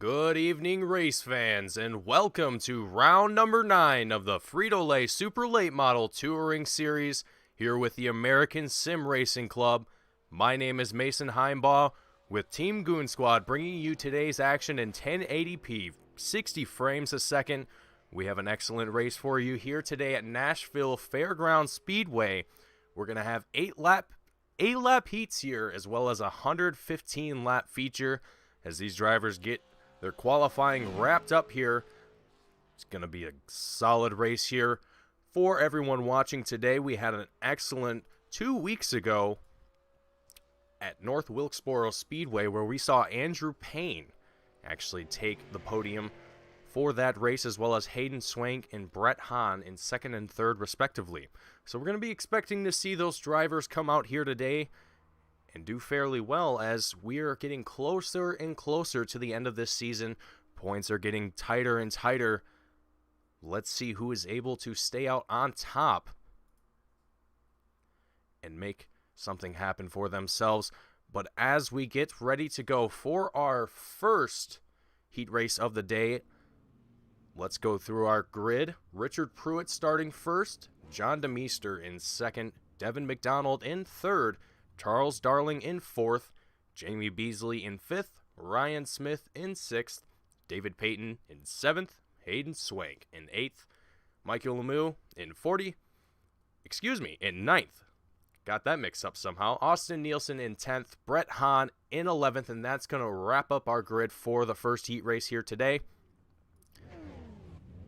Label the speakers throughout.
Speaker 1: Good evening, race fans, and welcome to round number 9 of the Frito Super Late Model Touring Series here with the American Sim Racing Club. My name is Mason Heimbaugh with Team Goon Squad bringing you today's action in 1080p, 60 frames a second. We have an excellent race for you here today at Nashville Fairground Speedway. We're going to have 8 lap heats here as well as a 115 lap feature as these drivers get their qualifying wrapped up here. It's going to be a solid race here for everyone watching today. We had an excellent 2 weeks ago at North Wilkesboro Speedway where we saw Andrew Payne actually take the podium for that race, as well as Hayden Swank and Brett Hahn in second and third respectively. So we're going to be expecting to see those drivers come out here today and do fairly well as we are getting closer and closer to the end of this season. Points are getting tighter and tighter. Let's see who is able to stay out on top and make something happen for themselves. But as we get ready to go for our first heat race of the day, let's go through our grid. Richard Pruitt starting first, John DeMeester in second, Devin McDonald in third, Charles Darling in fourth, Jamie Beasley in fifth, Ryan Smith in sixth, David Payton in seventh, Hayden Swank in eighth, Michael Lemieux in ninth. Got that mixed up somehow. Austin Nielsen in 10th, Brett Hahn in 11th, and that's going to wrap up our grid for the first heat race here today.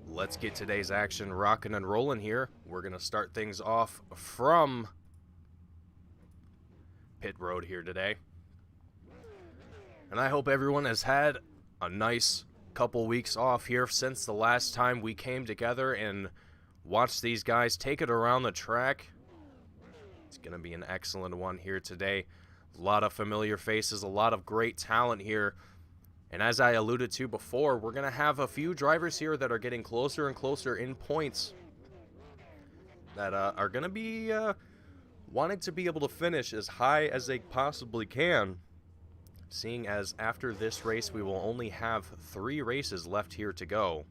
Speaker 1: Let's get today's action rocking and rolling here. We're going to start things off from pit road here today. And I hope everyone has had a nice couple weeks off here since the last time we came together and watched these guys take it around the track. It's going to be an excellent one here today. A lot of familiar faces, a lot of great talent here. And as I alluded to before, we're going to have a few drivers here that are getting closer and closer in points that are going to be wanting to be able to finish as high as they possibly can, seeing as after this race we will only have 3 races left here to go.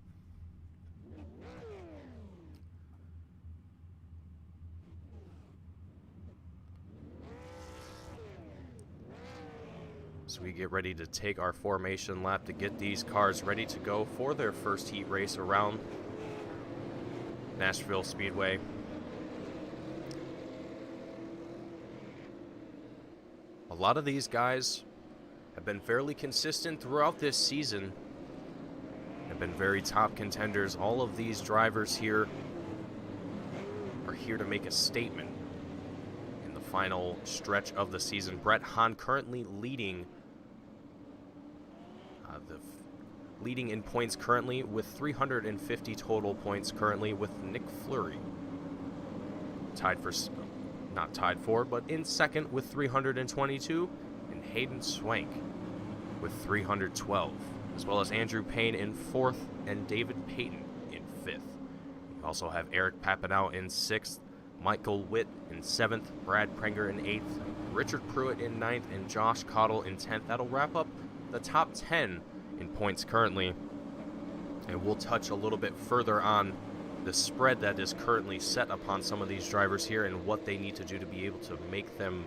Speaker 1: So we get ready to take our formation lap to get these cars ready to go for their first heat race around Nashville Speedway. A lot of these guys have been fairly consistent throughout this season, have been very top contenders. All of these drivers here are here to make a statement in the final stretch of the season. Brett Hahn currently leading in points currently with 350 total points currently, with Nick Fleury but in second with 322, and Hayden Swank with 312, as well as Andrew Payne in fourth and David Payton in fifth. We also have Eric Papineau in sixth, Michael Witt in seventh, Brad Prenger in eighth, Richard Pruitt in ninth, and Josh Cottle in 10th. That'll wrap up the top 10 in points currently, and we'll touch a little bit further on the spread that is currently set upon some of these drivers here and what they need to do to be able to make them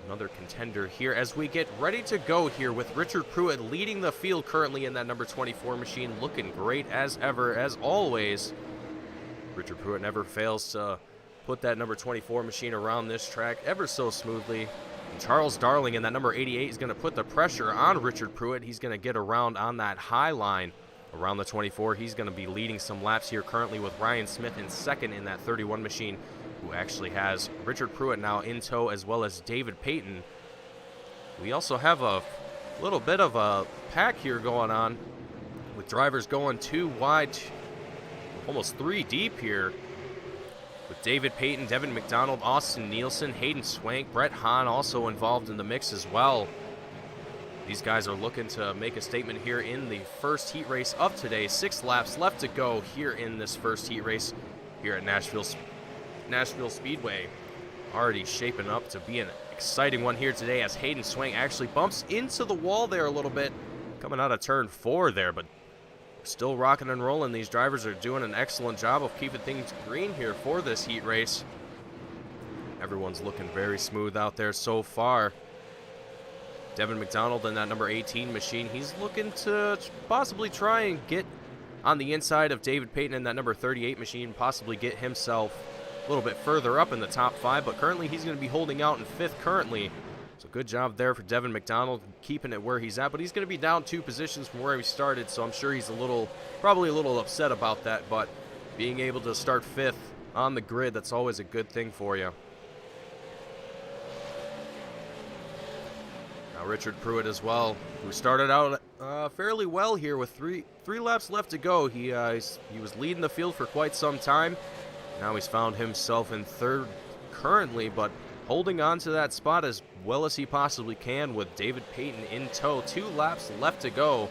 Speaker 1: another contender here as we get ready to go here with Richard Pruitt leading the field currently in that number 24 machine, looking great as ever, as always. Richard Pruitt never fails to put that number 24 machine around this track ever so smoothly. And Charles Darling in that number 88 is going to put the pressure on Richard Pruitt. He's going to get around on that high line around the 24. He's going to be leading some laps here currently with Ryan Smith in second in that 31 machine, who actually has Richard Pruitt now in tow, as well as David Payton. We also have a little bit of a pack here going on with drivers going 2 wide, almost 3 deep here, with David Payton, Devin McDonald, Austin Nielsen, Hayden Swank, Brett Hahn also involved in the mix as well. These guys are looking to make a statement here in the first heat race of today. 6 laps left to go here in this first heat race here at Nashville Speedway. Already shaping up to be an exciting one here today as Hayden Swank actually bumps into the wall there a little bit coming out of turn 4 there, but still rocking and rolling. These drivers are doing an excellent job of keeping things green here for this heat race. Everyone's looking very smooth out there so far. Devin McDonald in that number 18 machine, he's looking to possibly try and get on the inside of David Payton in that number 38 machine, possibly get himself a little bit further up in the top 5, but currently he's going to be holding out in 5th currently. So good job there for Devin McDonald, keeping it where he's at, but he's going to be down 2 positions from where he started, so I'm sure he's probably a little upset about that, but being able to start 5th on the grid, that's always a good thing for you. Now Richard Pruitt as well, who started out fairly well here with three laps left to go. He was leading the field for quite some time. Now he's found himself in 3rd currently, but holding on to that spot as well as he possibly can with David Payton in tow. 2 laps left to go.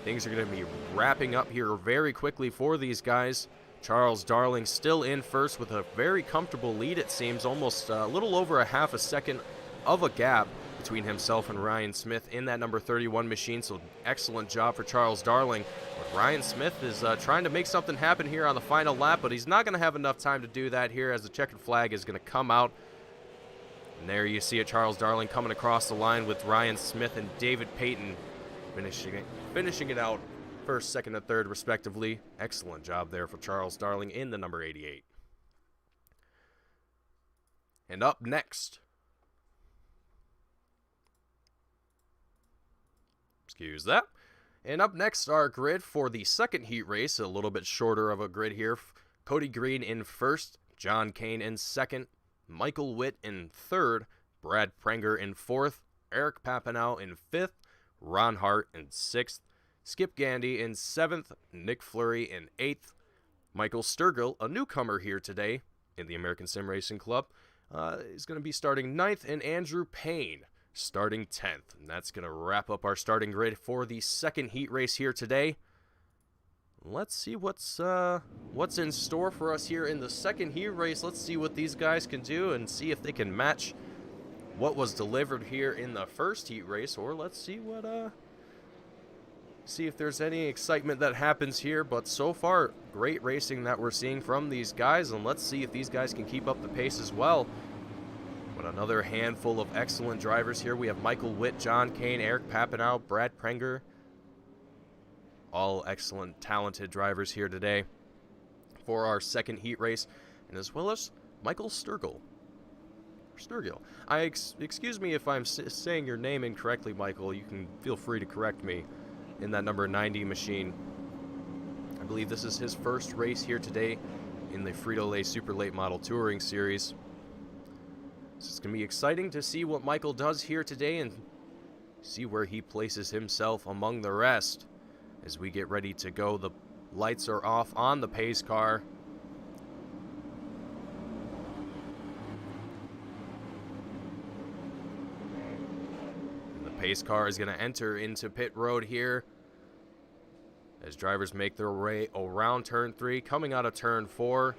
Speaker 1: Things are going to be wrapping up here very quickly for these guys. Charles Darling still in first with a very comfortable lead, it seems, almost a little over a half a second of a gap between himself and Ryan Smith in that number 31 machine, so excellent job for Charles Darling. But Ryan Smith is trying to make something happen here on the final lap, but he's not going to have enough time to do that here as the checkered flag is going to come out. And there you see it, Charles Darling coming across the line with Ryan Smith and David Payton finishing it out 1st, 2nd, and 3rd respectively. Excellent job there for Charles Darling in the number 88. And up next, excuse that. And up next, our grid for the 2nd heat race, a little bit shorter of a grid here. Cody Green in 1st, John Kane in 2nd, Michael Witt in 3rd, Brad Prenger in 4th, Eric Papanow in 5th, Ron Hart in 6th, Skip Gandy in 7th, Nick Fleury in 8th, Michael Sturgill, a newcomer here today in the American Sim Racing Club, is going to be starting 9th, and Andrew Payne starting 10th. And that's going to wrap up our starting grid for the 2nd heat race here today. Let's see what's in store for us here in the 2nd heat race. Let's see what these guys can do and see if they can match what was delivered here in the 1st heat race, or let's see if there's any excitement that happens here. But so far, great racing that we're seeing from these guys, and let's see if these guys can keep up the pace as well. But another handful of excellent drivers here. We have Michael Witt, John Kane, Eric Papanow, Brad Prenger. All excellent, talented drivers here today for our 2nd heat race, and as well as Michael Sturgill. Excuse me if I'm saying your name incorrectly, Michael. You can feel free to correct me in that number 90 machine. I believe this is his 1st race here today in the Frito Super Late Model Touring Series. So it's going to be exciting to see what Michael does here today and see where he places himself among the rest. As we get ready to go, the lights are off on the pace car. And the pace car is going to enter into pit road here as drivers make their way around turn 3, coming out of turn 4.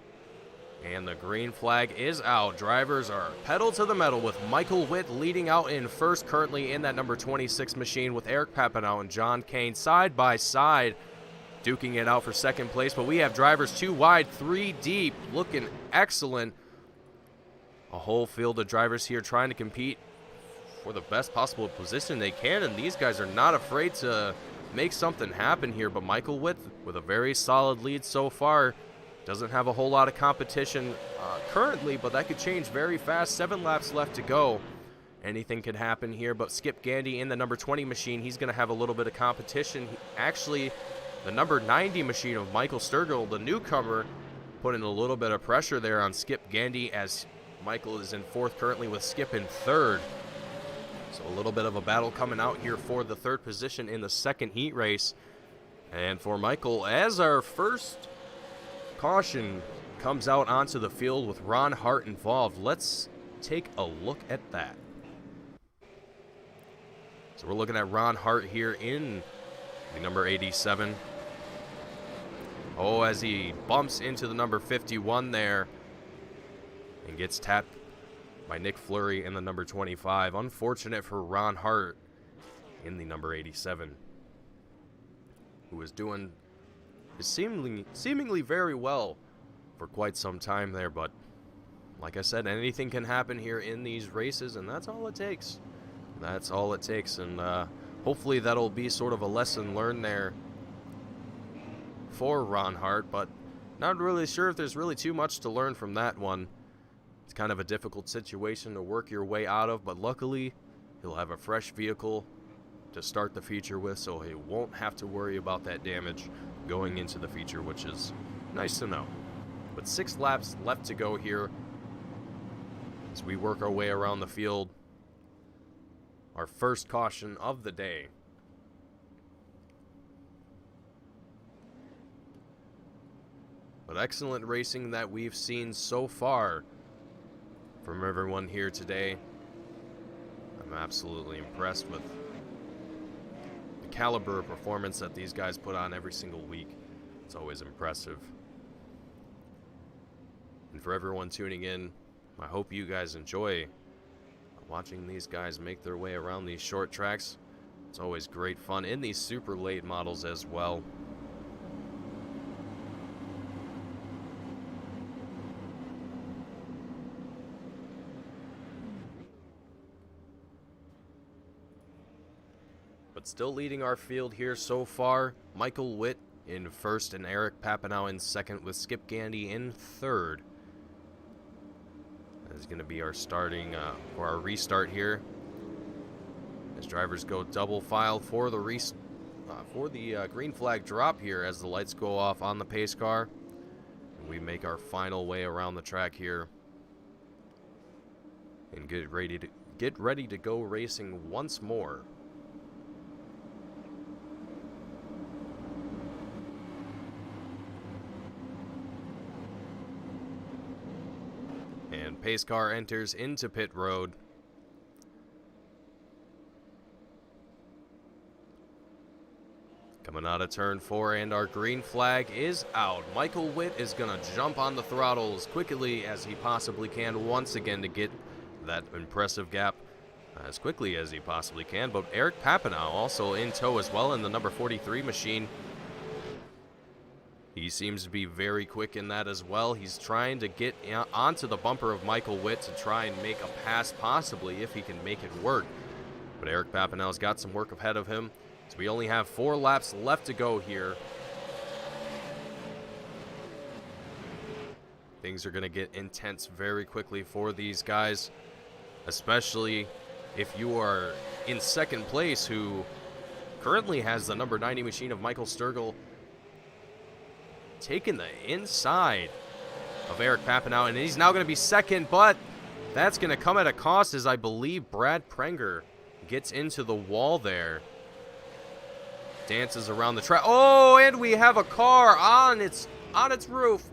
Speaker 1: And the green flag is out. Drivers are pedal to the metal with Michael Witt leading out in 1st, currently in that number 26 machine with Eric Papanow and John Kane side by side, duking it out for 2nd place. But we have drivers 2 wide, 3 deep, looking excellent. A whole field of drivers here trying to compete for the best possible position they can, and these guys are not afraid to make something happen here. But Michael Witt with a very solid lead so far. Doesn't have a whole lot of competition currently, but that could change very fast. 7 laps left to go. Anything could happen here, but Skip Gandy in the number 20 machine, he's going to have a little bit of competition. Actually, the number 90 machine of Michael Sturgill, the newcomer, putting a little bit of pressure there on Skip Gandy as Michael is in 4th currently with Skip in 3rd. So a little bit of a battle coming out here for the 3rd position in the 2nd heat race. And for Michael, as our first caution comes out onto the field with Ron Hart involved. Let's take a look at that. So we're looking at Ron Hart here in the number 87. Oh, as he bumps into the number 51 there and gets tapped by Nick Fleury in the number 25. Unfortunate for Ron Hart in the number 87. who is doing seemingly very well for quite some time there, but like I said, anything can happen here in these races, and that's all it takes. That's all it takes, and hopefully that'll be sort of a lesson learned there for Ron Hart, but not really sure if there's really too much to learn from that one. It's kind of a difficult situation to work your way out of, but luckily he'll have a fresh vehicle to start the feature with, so he won't have to worry about that damage going into the feature, which is nice to know. But 6 laps left to go here as we work our way around the field. Our first caution of the day. But excellent racing that we've seen so far from everyone here today. I'm absolutely impressed with the caliber of performance that these guys put on every single week. It's always impressive. And for everyone tuning in, I hope you guys enjoy watching these guys make their way around these short tracks. It's always great fun in these super late models as well. But still leading our field here so far, Michael Witt in first and Eric Papanow in second, with Skip Gandy in third. That is going to be our starting or our restart here, as drivers go double file for the green flag drop here as the lights go off on the pace car. And we make our final way around the track here and get ready to go racing once more. And pace car enters into pit road. Coming out of turn 4, and our green flag is out. Michael Witt is going to jump on the throttle as quickly as he possibly can once again to get that impressive gap as quickly as he possibly can. But Eric Papanow also in tow as well in the number 43 machine. He seems to be very quick in that as well. He's trying to get onto the bumper of Michael Witt to try and make a pass, possibly, if he can make it work. But Eric Papanow's got some work ahead of him. So we only have 4 laps left to go here. Things are going to get intense very quickly for these guys, especially if you are in second place, who currently has the number 90 machine of Michael Sturgill, taking the inside of Eric Papanow, and he's now going to be second, but that's going to come at a cost, as I believe Brad Prenger gets into the wall there. Dances around the track. Oh, and we have a car on its roof.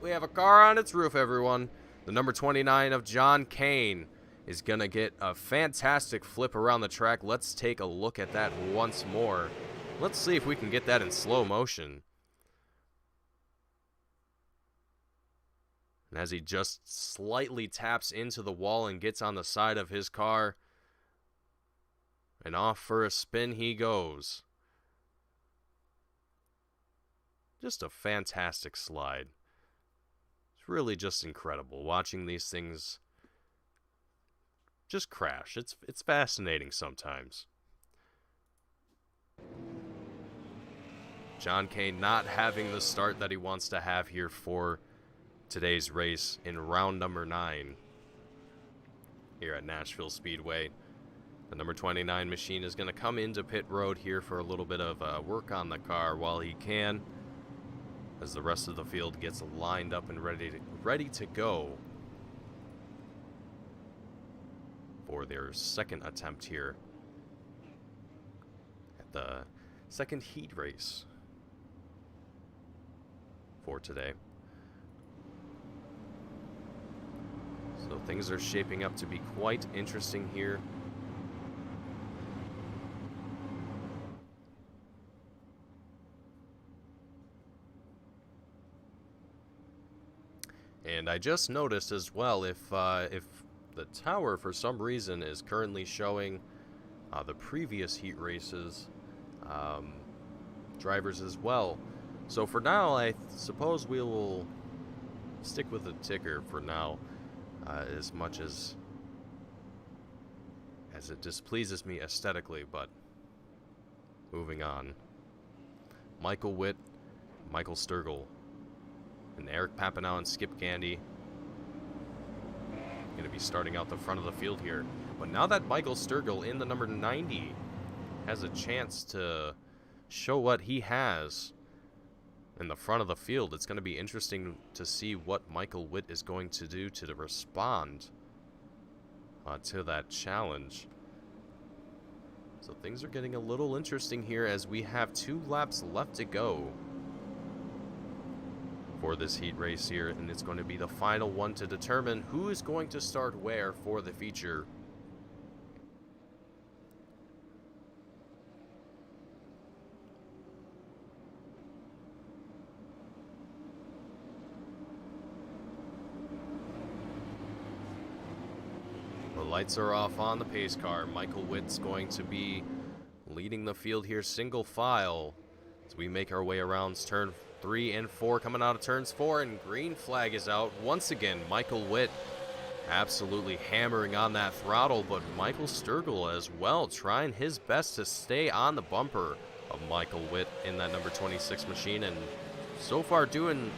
Speaker 1: We have a car on its roof, everyone. The number 29 of John Kane is going to get a fantastic flip around the track. Let's take a look at that once more. Let's see if we can get that in slow motion. And as he just slightly taps into the wall and gets on the side of his car, and off for a spin he goes. Just a fantastic slide. It's really just incredible watching these things just crash. It's fascinating sometimes. John Kane not having the start that he wants to have here for today's race in round number 9 here at Nashville Speedway. The number 29 machine is going to come into pit road here for a little bit of work on the car while he can, as the rest of the field gets lined up and ready to go for their second attempt here at the second heat race for today. So things are shaping up to be quite interesting here. And I just noticed as well, if the tower for some reason is currently showing the previous heat races, drivers as well. So for now, I suppose we will stick with the ticker for now, as much as it displeases me aesthetically, but moving on. Michael Witt, Michael Sturgill, and Eric Papanow and Skip Gandy going to be starting out the front of the field here. But now that Michael Sturgill in the number 90 has a chance to show what he has in the front of the field, it's going to be interesting to see what Michael Witt is going to do to respond to that challenge. So things are getting a little interesting here as we have 2 laps left to go for this heat race here, and it's going to be the final one to determine who is going to start where for the feature. The lights are off on the pace car. Michael Witt's going to be leading the field here single file as we make our way around turn 3 and 4, coming out of turns 4, and green flag is out once again. Michael Witt absolutely hammering on that throttle, but Michael Sturgill as well trying his best to stay on the bumper of Michael Witt in that number 26 machine, and so far doing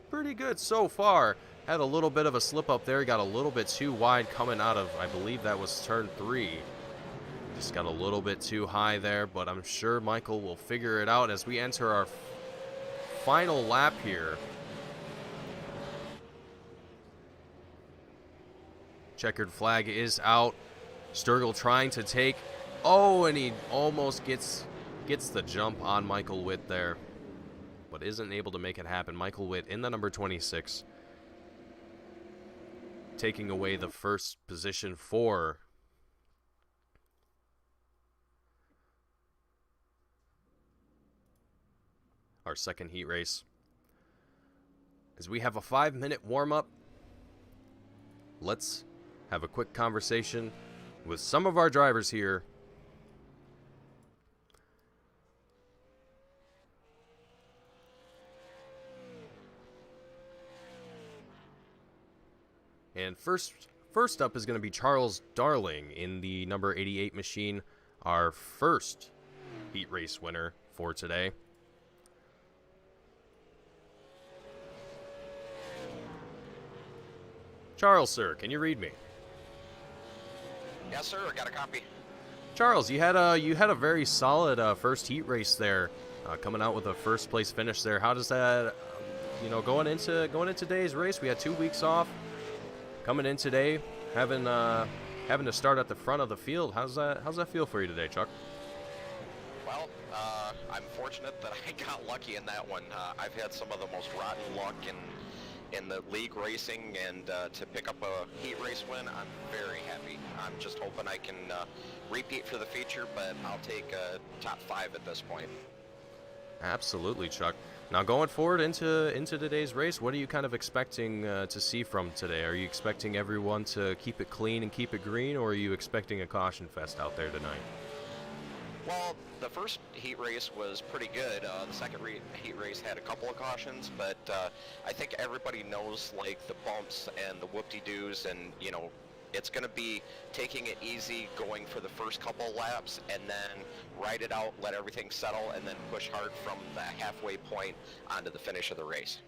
Speaker 1: pretty good so far. Had a little bit of a slip up there, got a little bit too wide coming out of, I believe that was turn 3. Just got a little bit too high there, but I'm sure Michael will figure it out as we enter our final lap here. Checkered flag is out. Sturgill trying to take, and he almost gets the jump on Michael Witt there, but isn't able to make it happen. Michael Witt in the number 26, taking away the first position for our second heat race. As we have a 5-minute warm-up, let's have a quick conversation with some of our drivers here. And first up is going to be Charles Darling in the number 88 machine, our first heat race winner for today. Charles, sir, can you read me?
Speaker 2: Yes, sir. I got a copy.
Speaker 1: Charles, you had a very solid first heat race there, coming out with a first place finish there. How does that, going into today's race? We had 2 weeks off. Coming in today, having to start at the front of the field. How's that feel for you today, Chuck?
Speaker 2: Well, I'm fortunate that I got lucky in that one. I've had some of the most rotten luck in the league racing, and to pick up a heat race win, I'm very happy. I'm just hoping I can repeat for the feature, but I'll take top 5 at this point.
Speaker 1: Absolutely, Chuck. Now going forward into today's race, what are you kind of expecting to see from today? Are you expecting everyone to keep it clean and keep it green, or are you expecting a caution fest out there tonight?
Speaker 2: Well, the first heat race was pretty good. The second heat race had a couple of cautions, but I think everybody knows like the bumps and the whoop-de-doos, and it's going to be taking it easy, going for the first couple of laps, and then ride it out, let everything settle, and then push hard from the halfway point onto the finish of the race.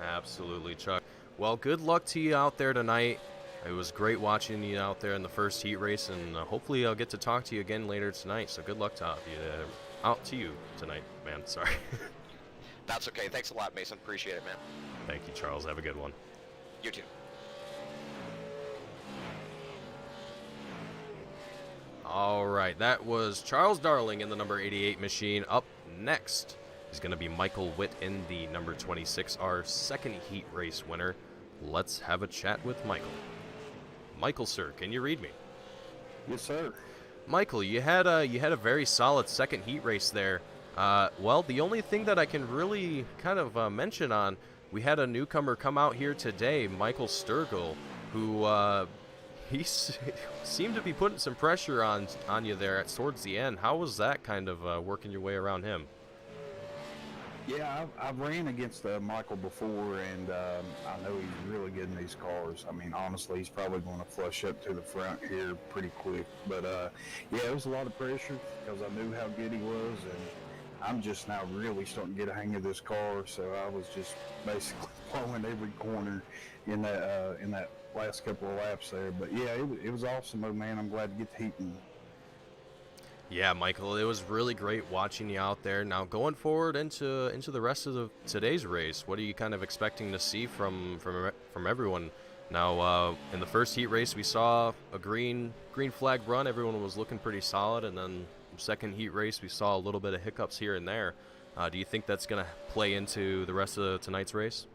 Speaker 1: Absolutely, Chuck. Well, good luck to you out there tonight. It was great watching you out there in the first heat race, and hopefully I'll get to talk to you again later tonight. So good luck out to you tonight, man. Sorry.
Speaker 2: That's okay. Thanks a lot, Mason. Appreciate it, man.
Speaker 1: Thank you, Charles. Have a good one.
Speaker 2: You too.
Speaker 1: All right, that was Charles Darling in the number 88 machine. Up next is going to be Michael Witt in the number 26, our second heat race winner. Let's have a chat with Michael. Michael, sir, can you read me?
Speaker 3: Yes, sir.
Speaker 1: Michael, you had a very solid second heat race there. Well, the only thing that I can really kind of mention on, we had a newcomer come out here today, Michael Sturgill, who seemed to be putting some pressure on you there towards the end. How was that kind of working your way around him?
Speaker 3: Yeah, I've ran against Michael before, and I know he's really good in these cars. I mean, honestly, he's probably going to flush up to the front here pretty quick. But, yeah, it was a lot of pressure because I knew how good he was, and I'm just now really starting to get a hang of this car, so I was just basically blowing every corner in that last couple of laps there. But, yeah, it was awesome, though, man. I'm glad to get the heat in.
Speaker 1: Yeah, Michael, it was really great watching you out there. Now, going forward into the rest of today's race, what are you kind of expecting to see from everyone? Now, in the first heat race, we saw a green flag run. Everyone was looking pretty solid, and then second heat race, we saw a little bit of hiccups here and there. Do you think that's going to play into the rest of tonight's race?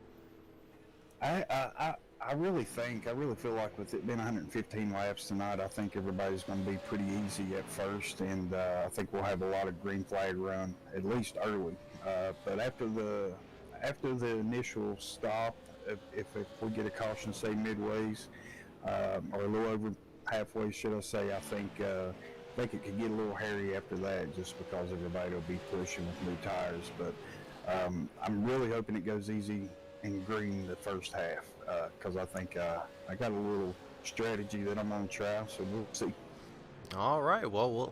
Speaker 3: I really feel like with it being 115 laps tonight, I think everybody's going to be pretty easy at first, and I think we'll have a lot of green flag run, at least early. But after the initial stop, if we get a caution, say midways, or a little over halfway, should I say, I think it could get a little hairy after that, just because everybody will be pushing with new tires. But I'm really hoping it goes easy and green the first half, because I think I got a little strategy that I'm going to try, so we'll see.
Speaker 1: All right, well,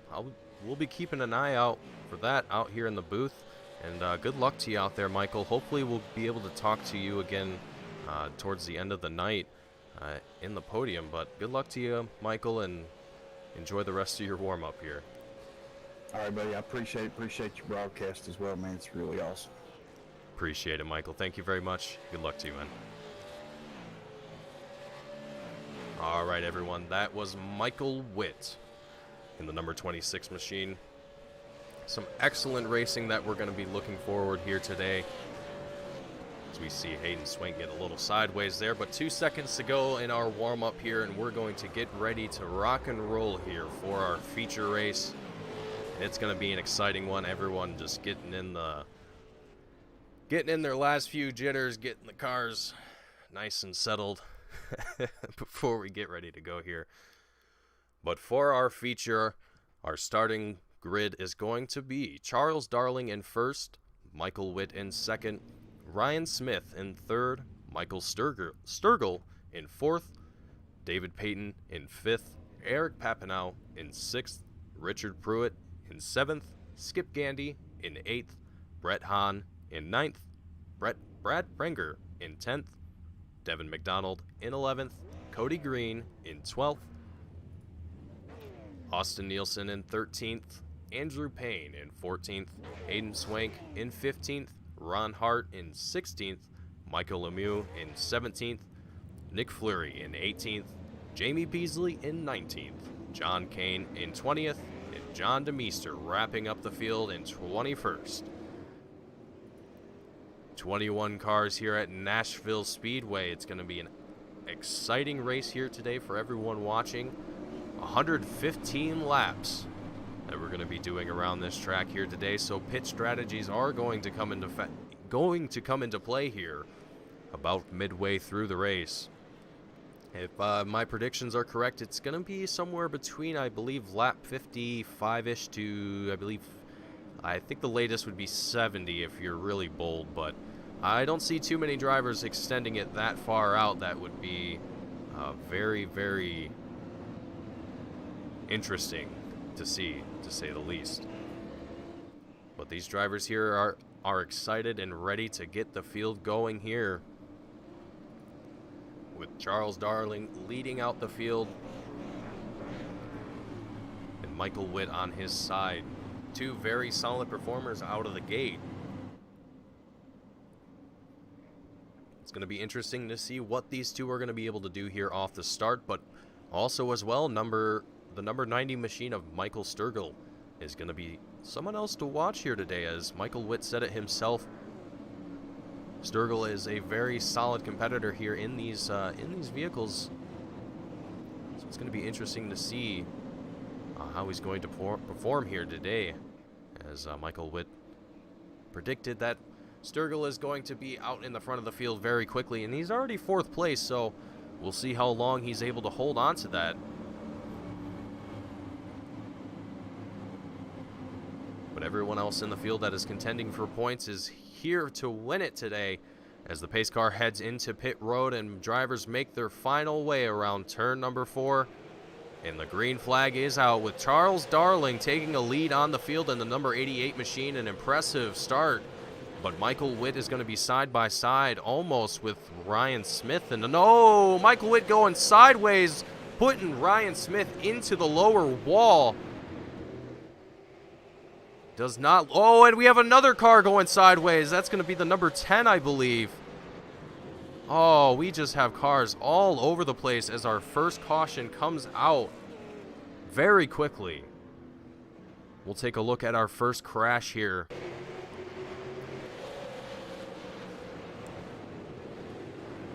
Speaker 1: we'll be keeping an eye out for that out here in the booth, and good luck to you out there, Michael. Hopefully we'll be able to talk to you again towards the end of the night in the podium, but good luck to you, Michael, and enjoy the rest of your warm-up here.
Speaker 3: All right, buddy, I appreciate your broadcast as well, man. It's really awesome.
Speaker 1: Appreciate it, Michael. Thank you very much. Good luck to you, man. All right, everyone. That was Michael Witt in the number 26 machine. Some excellent racing that we're going to be looking forward here today. As we see Hayden Swank get a little sideways there, but 2 seconds to go in our warm-up here, and we're going to get ready to rock and roll here for our feature race. It's going to be an exciting one. Everyone just getting in their last few jitters, getting the cars nice and settled before we get ready to go here. But for our feature, our starting grid is going to be Charles Darling in first, Michael Witt in second, Ryan Smith in third, Michael Sturgill in fourth, David Payton in fifth, Eric Papineau in sixth, Richard Pruitt in seventh, Skip Gandy in eighth, Brett Hahn in ninth, Brad Prenger in 10th, Devin McDonald in 11th, Cody Green in 12th, Austin Nielsen in 13th, Andrew Payne in 14th, Hayden Swank in 15th, Ron Hart in 16th, Michael Lemieux in 17th, Nick Fleury in 18th, Jamie Beasley in 19th, John Kane in 20th, and John DeMeester wrapping up the field in 21st. 21 cars here at Nashville Speedway. It's going to be an exciting race here today for everyone watching. 115 laps that we're going to be doing around this track here today, so pit strategies are going to come into play here about midway through the race. If my predictions are correct, it's going to be somewhere between, I believe, lap 55-ish to, I think the latest would be 70 if you're really bold, but I don't see too many drivers extending it that far out. That would be very, very interesting to see, to say the least. But these drivers here are excited and ready to get the field going here, with Charles Darling leading out the field and Michael Witt on his side. Two very solid performers out of the gate. It's going to be interesting to see what these two are going to be able to do here off the start, but also as well, the number 90 machine of Michael Sturgill is going to be someone else to watch here today. As Michael Witt said it himself, Sturgill is a very solid competitor here in these vehicles. So it's going to be interesting to see how he's going to perform here today, as Michael Witt predicted that Sturgill is going to be out in the front of the field very quickly, and he's already fourth place, so We'll see how long he's able to hold on to that. But everyone else in the field that is contending for points is here to win it today, as the pace car heads into pit road and drivers make their final way around turn number 4. And the green flag is out, with Charles Darling taking a lead on the field in the number 88 machine. An impressive start, but Michael Witt is going to be side by side almost with Ryan Smith. And no, Michael Witt going sideways, putting Ryan Smith into the lower wall. Does not, oh, and we have another car going sideways. That's going to be the number 10, I believe. Oh, we just have cars all over the place as our first caution comes out very quickly. We'll take a look at our first crash here.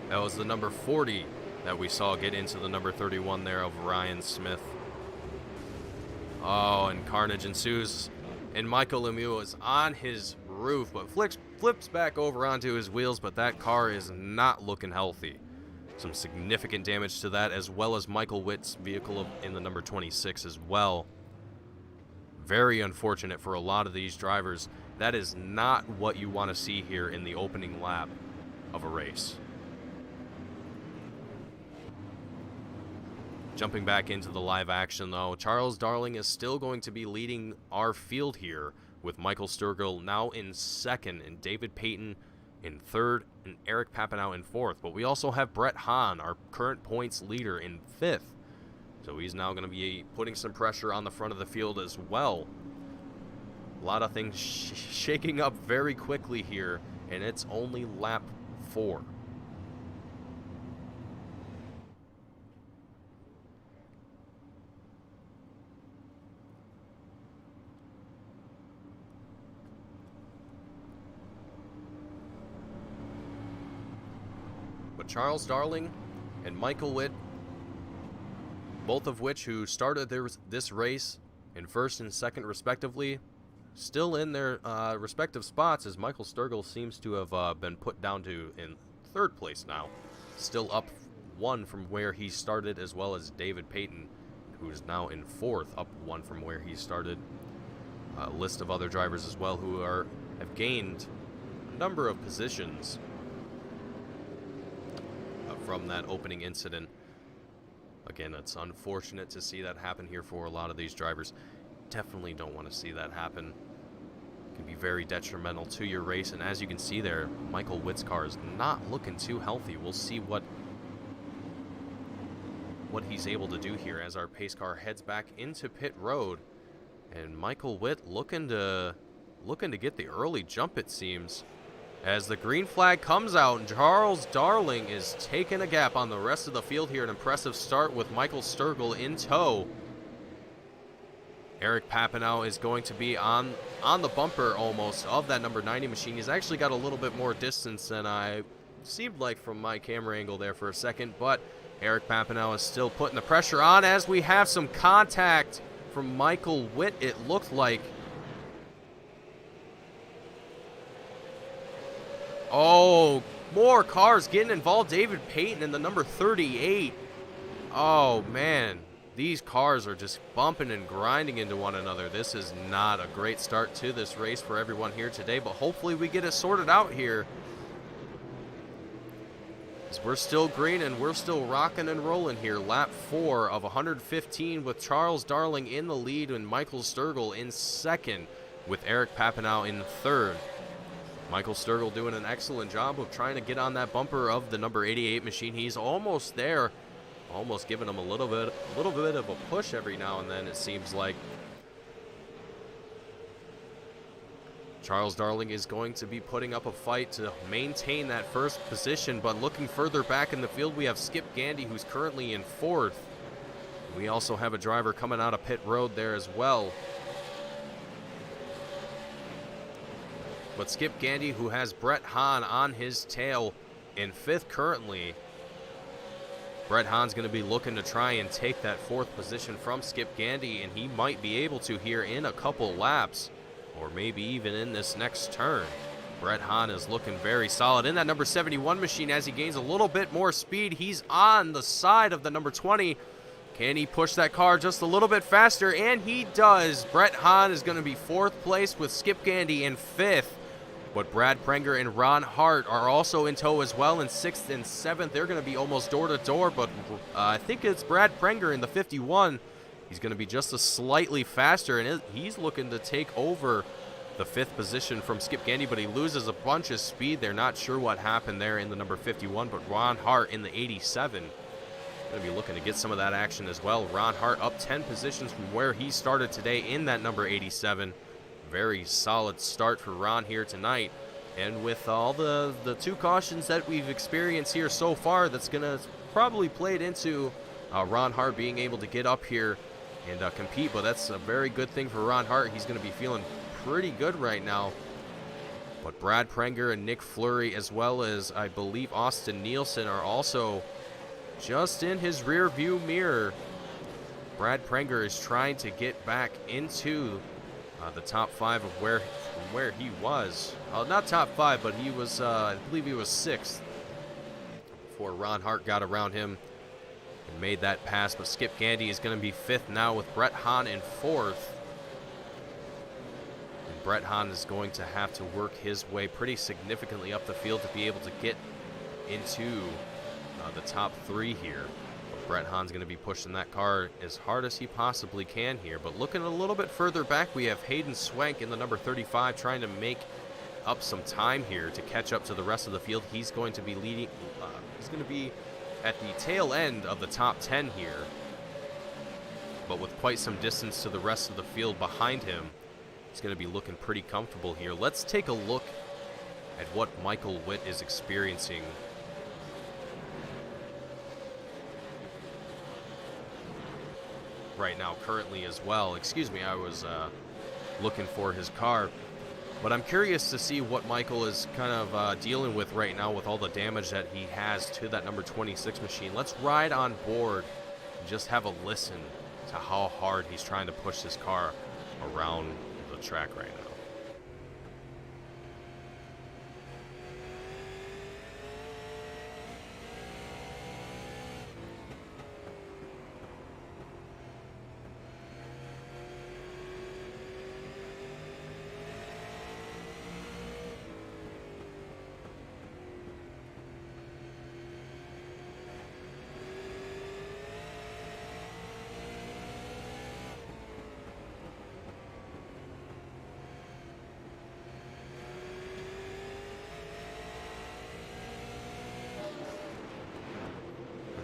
Speaker 1: That was the number 40 that we saw get into the number 31 there of Ryan Smith. Oh, and carnage ensues. And Michael Lemieux is on his roof, but flips back over onto his wheels, but that car is not looking healthy. Some significant damage to that, as well as Michael Witt's vehicle in the number 26 as well. Very unfortunate for a lot of these drivers. That is not what you want to see here in the opening lap of a race. Jumping back into the live action, though, Charles Darling is still going to be leading our field here, with Michael Sturgill now in second and David Payton in third and Eric Papineau in fourth. But we also have Brett Hahn, our current points leader, in fifth. So he's now going to be putting some pressure on the front of the field as well. A lot of things shaking up very quickly here, and it's only lap 4. Charles Darling and Michael Witt, both of which who started this race in first and second respectively, still in their respective spots, as Michael Sturgill seems to have been put down to in third place now, still up 1 from where he started, as well as David Payton, who's now in fourth, up 1 from where he started. A list of other drivers as well who have gained a number of positions from that opening incident. Again, it's unfortunate to see that happen here for a lot of these drivers. Definitely don't want to see that happen. It can be very detrimental to your race, and as you can see there, Michael Witt's car is not looking too healthy. We'll see what he's able to do here as our pace car heads back into pit road, and Michael Witt looking to get the early jump, it seems. As the green flag comes out, Charles Darling is taking a gap on the rest of the field here. An impressive start with Michael Sturgill in tow. Eric Papineau is going to be on the bumper almost of that number 90 machine. He's actually got a little bit more distance than I seemed like from my camera angle there for a second, but Eric Papineau is still putting the pressure on as we have some contact from Michael Witt, it looked like. Oh, more cars getting involved. David Payton in the number 38. Oh, man. These cars are just bumping and grinding into one another. This is not a great start to this race for everyone here today, but hopefully we get it sorted out here. As we're still green and we're still rocking and rolling here. Lap 4 of 115 with Charles Darling in the lead and Michael Sturgill in second with Eric Papineau in third. Michael Sturgill doing an excellent job of trying to get on that bumper of the number 88 machine. He's almost there, almost giving him a little bit of a push every now and then, it seems like. Charles Darling is going to be putting up a fight to maintain that first position, but looking further back in the field, we have Skip Gandy, who's currently in fourth. We also have a driver coming out of pit road there as well. But Skip Gandy, who has Brett Hahn on his tail in fifth currently. Brett Hahn's going to be looking to try and take that fourth position from Skip Gandy, and he might be able to here in a couple laps, or maybe even in this next turn. Brett Hahn is looking very solid in that number 71 machine as he gains a little bit more speed. He's on the side of the number 20. Can he push that car just a little bit faster? And he does. Brett Hahn is going to be 4th place with Skip Gandy in 5th. But Brad Prenger and Ron Hart are also in tow as well in 6th and 7th. They're going to be almost door to door, but I think it's Brad Prenger in the 51. He's going to be just a slightly faster, and he's looking to take over the 5th position from Skip Gandy, but he loses a bunch of speed. They're not sure what happened there in the number 51, but Ron Hart in the 87 going to be looking to get some of that action as well. Ron Hart up 10 positions from where he started today in that number 87. Very solid start for Ron here tonight. And with all the 2 cautions that we've experienced here so far, that's going to probably play it into Ron Hart being able to get up here and compete. But that's a very good thing for Ron Hart. He's going to be feeling pretty good right now. But Brad Prenger and Nick Fleury, as well as I believe Austin Nielsen, are also just in his rear view mirror. Brad Prenger is trying to get back into the top 5 of where he was. Not top 5, but he was, I believe he was 6th before Ron Hart got around him and made that pass. But Skip Gandy is going to be 5th now with Brett Hahn in 4th. And Brett Hahn is going to have to work his way pretty significantly up the field to be able to get into the top 3 here. But Brett Hahn's going to be pushing that car as hard as he possibly can here. But looking a little bit further back, we have Hayden Swank in the number 35 trying to make up some time here to catch up to the rest of the field. He's going to be leading, he's going to be at the tail end of the top 10 here, but with quite some distance to the rest of the field behind him. He's going to be looking pretty comfortable here. Let's take a look at what Michael Witt is experiencing right now currently as well. Excuse me, I was looking for his car, but I'm curious to see what Michael is kind of dealing with right now with all the damage that he has to that number 26 machine. Let's ride on board and just have a listen to how hard he's trying to push this car around the track right now.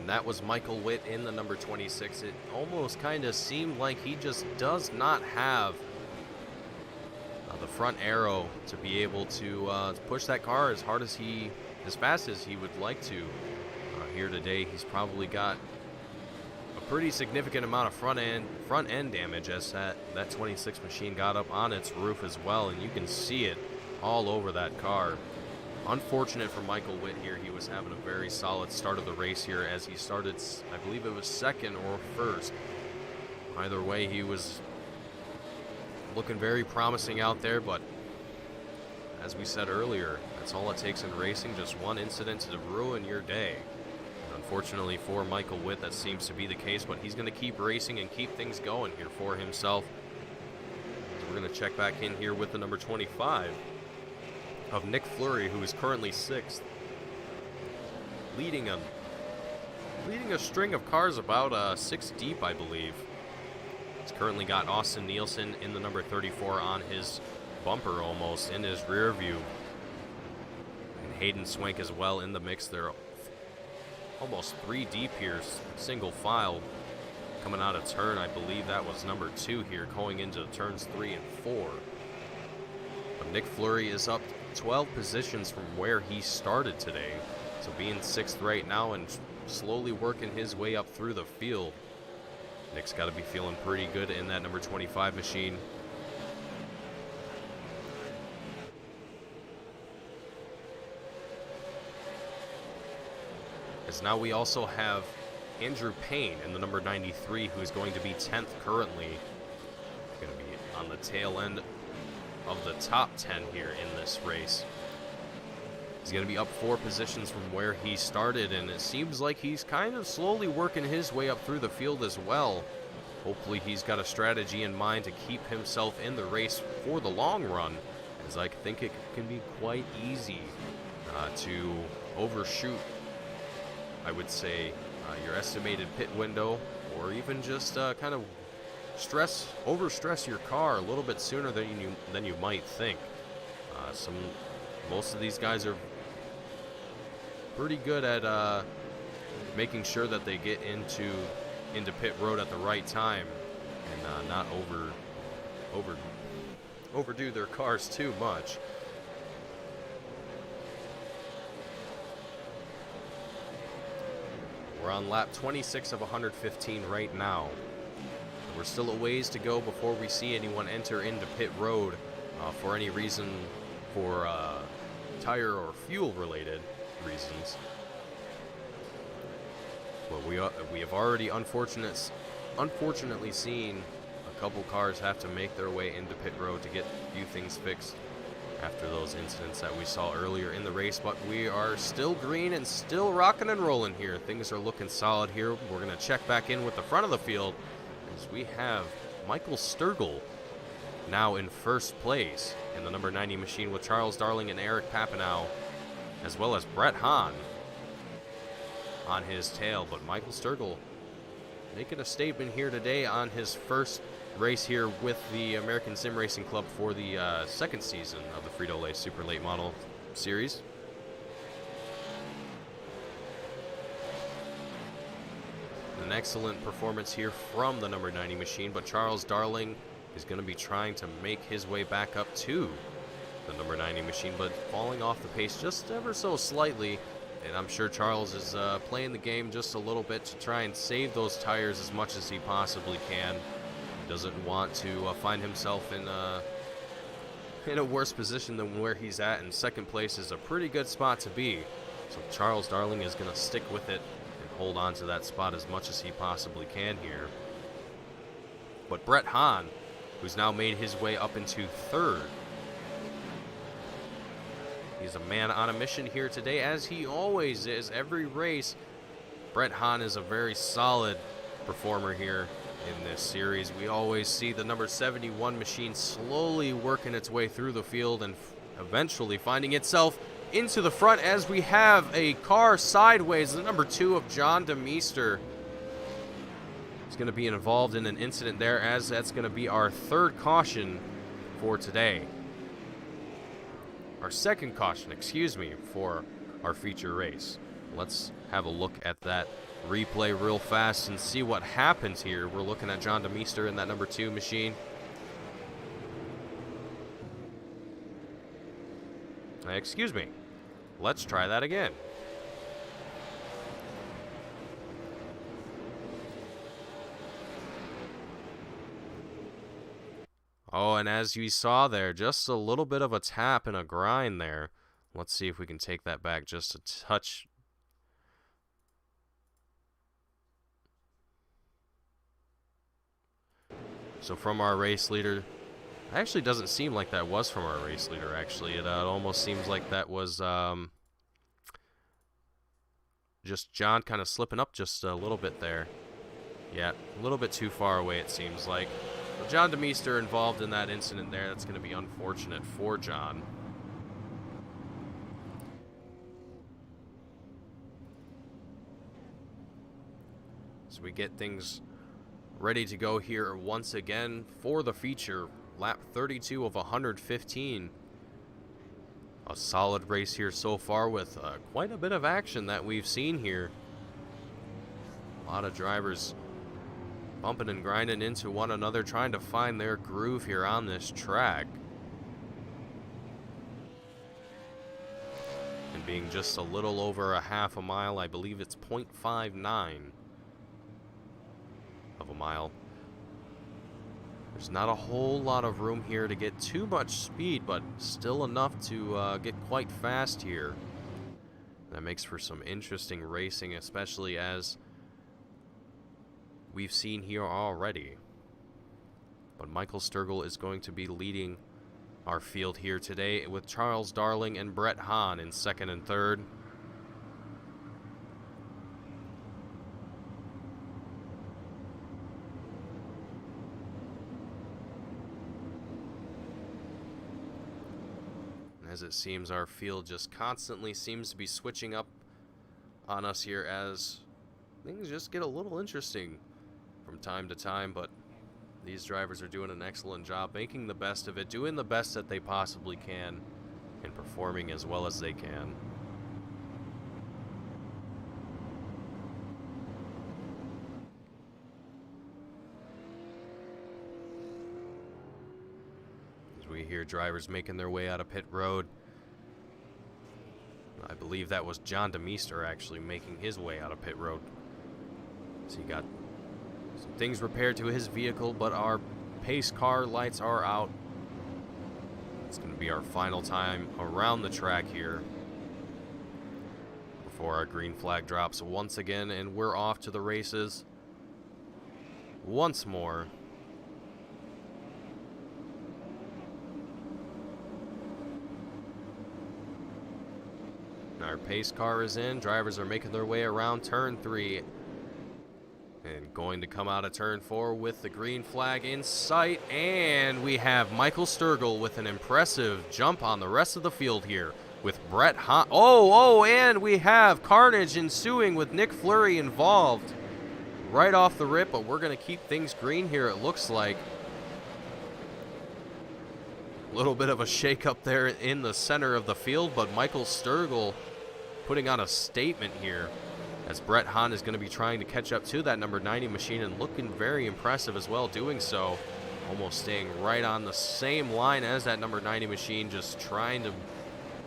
Speaker 1: That was Michael Witt in the number 26. It almost kind of seemed like he just does not have the front arrow to be able to push that car as fast as he would like to. Here today, he's probably got a pretty significant amount of front end damage as that 26 machine got up on its roof as well, and you can see it all over that car. Unfortunate for Michael Witt here. He was having a very solid start of the race here as he started, I believe it was 2nd or 1st. Either way, he was looking very promising out there, but as we said earlier, that's all it takes in racing, just one incident to ruin your day. And unfortunately for Michael Witt, that seems to be the case, but he's going to keep racing and keep things going here for himself. So we're going to check back in here with the number 25. Of Nick Fleury, who is currently 6th, leading a string of cars about 6 deep, I believe. He's currently got Austin Nielsen in the number 34 on his bumper, almost in his rear view, and Hayden Swank as well in the mix. They're almost 3 deep here, single file coming out of turn. I believe that was number 2 here, going into turns 3 and 4. But Nick Fleury is up 12 positions from where he started today, so being 6th right now and slowly working his way up through the field. Nick's got to be feeling pretty good in that number 25 machine. As now we also have Andrew Payne in the number 93, who's going to be 10th currently. Going to be on the tail end of the top 10 here in this race. He's going to be up 4 positions from where he started, and it seems like he's kind of slowly working his way up through the field as well. Hopefully he's got a strategy in mind to keep himself in the race for the long run, as I think it can be quite easy to overshoot, I would say, your estimated pit window, or even just kind of overstress your car a little bit sooner than you might think. Most of these guys are pretty good at making sure that they get into pit road at the right time and not overdo their cars too much. We're on lap 26 of 115 right now. We're still a ways to go before we see anyone enter into pit road for any reason, for tire or fuel related reasons. But we have already unfortunately seen a couple cars have to make their way into pit road to get a few things fixed after those incidents that we saw earlier in the race. But we are still green and still rocking and rolling here. Things are looking solid here. We're going to check back in with the front of the field as we have Michael Sturgill now in first place in the number 90 machine with Charles Darling and Eric Papineau, as well as Brett Hahn on his tail. But Michael Sturgill making a statement here today on his first race here with the American Sim Racing Club for the second season of the Frito-Lay Super Late Model Series. An excellent performance here from the number 90 machine, but Charles Darling is going to be trying to make his way back up to the number 90 machine, but falling off the pace just ever so slightly. And I'm sure Charles is playing the game just a little bit to try and save those tires as much as he possibly can. He doesn't want to find himself in a worse position than where he's at, and second place is a pretty good spot to be. So Charles Darling is going to stick with it and hold on to that spot as much as he possibly can here. But Brett Hahn, who's now made his way up into third, he's a man on a mission here today, as he always is. Every race, Brett Hahn is a very solid performer here in this series. We always see the number 71 machine slowly working its way through the field and eventually finding itself into the front, as we have a car sideways. The number 2 of John DeMeester is going to be involved in an incident there, as that's going to be our third caution for today. Our second caution, excuse me, for our feature race. Let's have a look at that replay real fast and see what happens here. We're looking at John DeMeester in that number 2 machine. Excuse me. Let's try that again. Oh, and as you saw there, just a little bit of a tap and a grind there. Let's see if we can take that back just a touch. So from our race leader, it actually doesn't seem like that was from our race leader, actually. It almost seems like that was just John kind of slipping up just a little bit there. Yeah, a little bit too far away, it seems like. But John DeMeester involved in that incident there. That's going to be unfortunate for John. So we get things ready to go here once again for the feature. Lap 32 of 115. A solid race here so far with quite a bit of action that we've seen here. A lot of drivers bumping and grinding into one another, trying to find their groove here on this track. And being just a little over a half a mile, I believe it's 0.59 of a mile. There's not a whole lot of room here to get too much speed, but still enough to get quite fast here. That makes for some interesting racing, especially as we've seen here already. But Michael Sturgill is going to be leading our field here today with Charles Darling and Brett Hahn in second and third. As it seems, our field just constantly seems to be switching up on us here as things just get a little interesting from time to time, but these drivers are doing an excellent job making the best of it, doing the best that they possibly can, and performing as well as they can. We hear drivers making their way out of pit road. I believe that was John DeMeester actually making his way out of pit road. So he got some things repaired to his vehicle, but our pace car lights are out. It's going to be our final time around the track here before our green flag drops once again, and we're off to the races once more. Our pace car is in. Drivers are making their way around turn 3 and going to come out of turn 4 with the green flag in sight. And we have Michael Sturgill with an impressive jump on the rest of the field here with Brett Hahn. And we have carnage ensuing with Nick Fleury involved right off the rip, but we're going to keep things green here, it looks like. A little bit of a shake up there in the center of the field, but Michael Sturgill putting on a statement here as Brett Hahn is going to be trying to catch up to that number 90 machine and looking very impressive as well doing so. Almost staying right on the same line as that number 90 machine, just trying to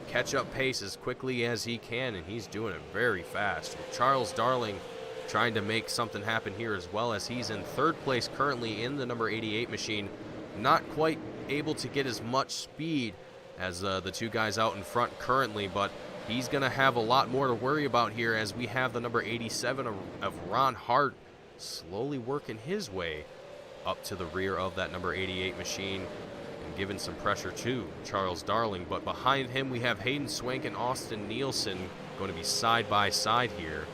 Speaker 1: catch up pace as quickly as he can, and he's doing it very fast. With Charles Darling trying to make something happen here as well, as he's in third place currently in the number 88 machine. Not quite able to get as much speed as the two guys out in front currently, but he's going to have a lot more to worry about here as we have the number 87 of Ron Hart slowly working his way up to the rear of that number 88 machine and giving some pressure to Charles Darling. But behind him we have Hayden Swank and Austin Nielsen going to be side by side here.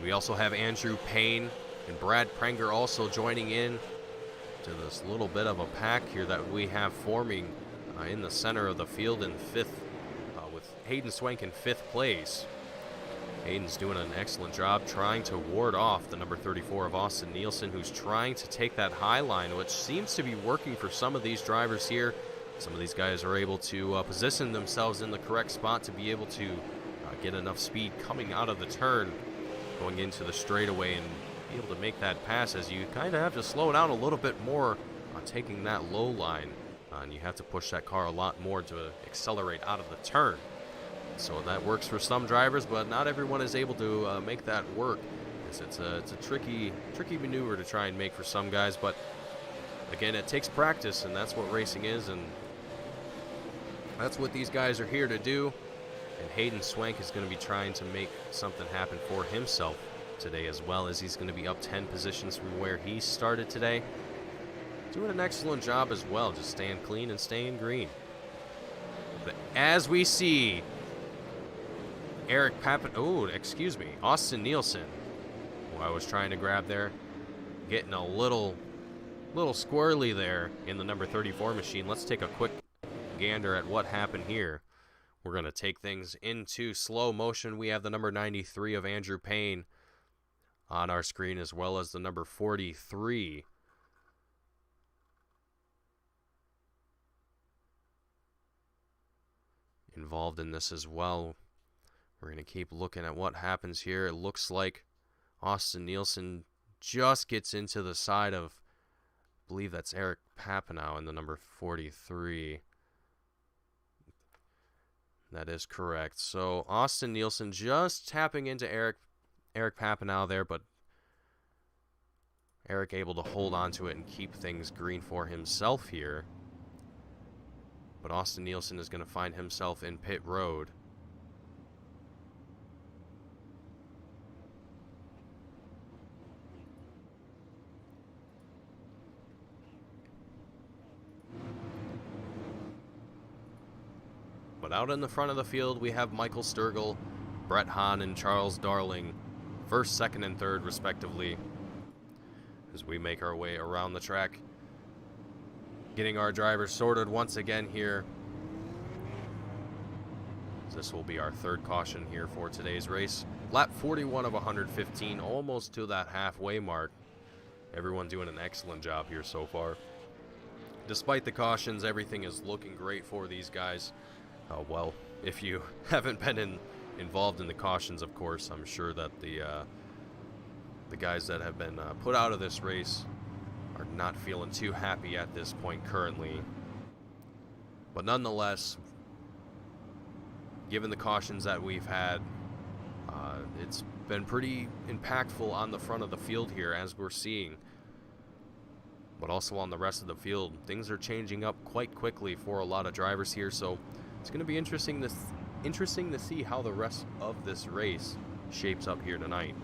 Speaker 1: We also have Andrew Payne and Brad Prenger also joining in to this little bit of a pack here that we have forming in the center of the field in fifth, with Hayden Swank in fifth place. Hayden's doing an excellent job trying to ward off the number 34 of Austin Nielsen, who's trying to take that high line, which seems to be working for some of these drivers here. Some of these guys are able to position themselves in the correct spot to be able to get enough speed coming out of the turn, going into the straightaway, and be able to make that pass, as you kind of have to slow down a little bit more on taking that low line, and you have to push that car a lot more to accelerate out of the turn. So that works for some drivers, but not everyone is able to make that work. It's a tricky maneuver to try and make for some guys, but again, it takes practice, and that's what racing is, and that's what these guys are here to do. And Hayden Swank is going to be trying to make something happen for himself today, as well as he's going to be up 10 positions from where he started today. Doing an excellent job as well, just staying clean and staying green. But as we see Austin Nielsen, who I was trying to grab there, getting a little squirrely there in the number 34 machine. Let's take a quick gander at what happened here. We're going to take things into slow motion. We have the number 93 of Andrew Payne on our screen, as well as the number 43 involved in this as well. We're going to keep looking at what happens here. It looks like Austin Nielsen just gets into the side of, I believe that's Eric Papanow in the number 43. That is correct. So Austin Nielsen just tapping into Eric Papanow there, but Eric able to hold on to it and keep things green for himself here. But Austin Nielsen is going to find himself in pit road. But out in the front of the field, we have Michael Sturgill, Brett Hahn, and Charles Darling, first, second, and third, respectively, as we make our way around the track, getting our drivers sorted once again here. This will be our third caution here for today's race. Lap 41 of 115, almost to that halfway mark. Everyone doing an excellent job here so far. Despite the cautions, everything is looking great for these guys. Well, if you haven't been involved in the cautions, of course, I'm sure that the guys that have been put out of this race are not feeling too happy at this point currently. But nonetheless, given the cautions that we've had, it's been pretty impactful on the front of the field here, as we're seeing. But also on the rest of the field, things are changing up quite quickly for a lot of drivers here, so it's going to be interesting to see how the rest of this race shapes up here tonight.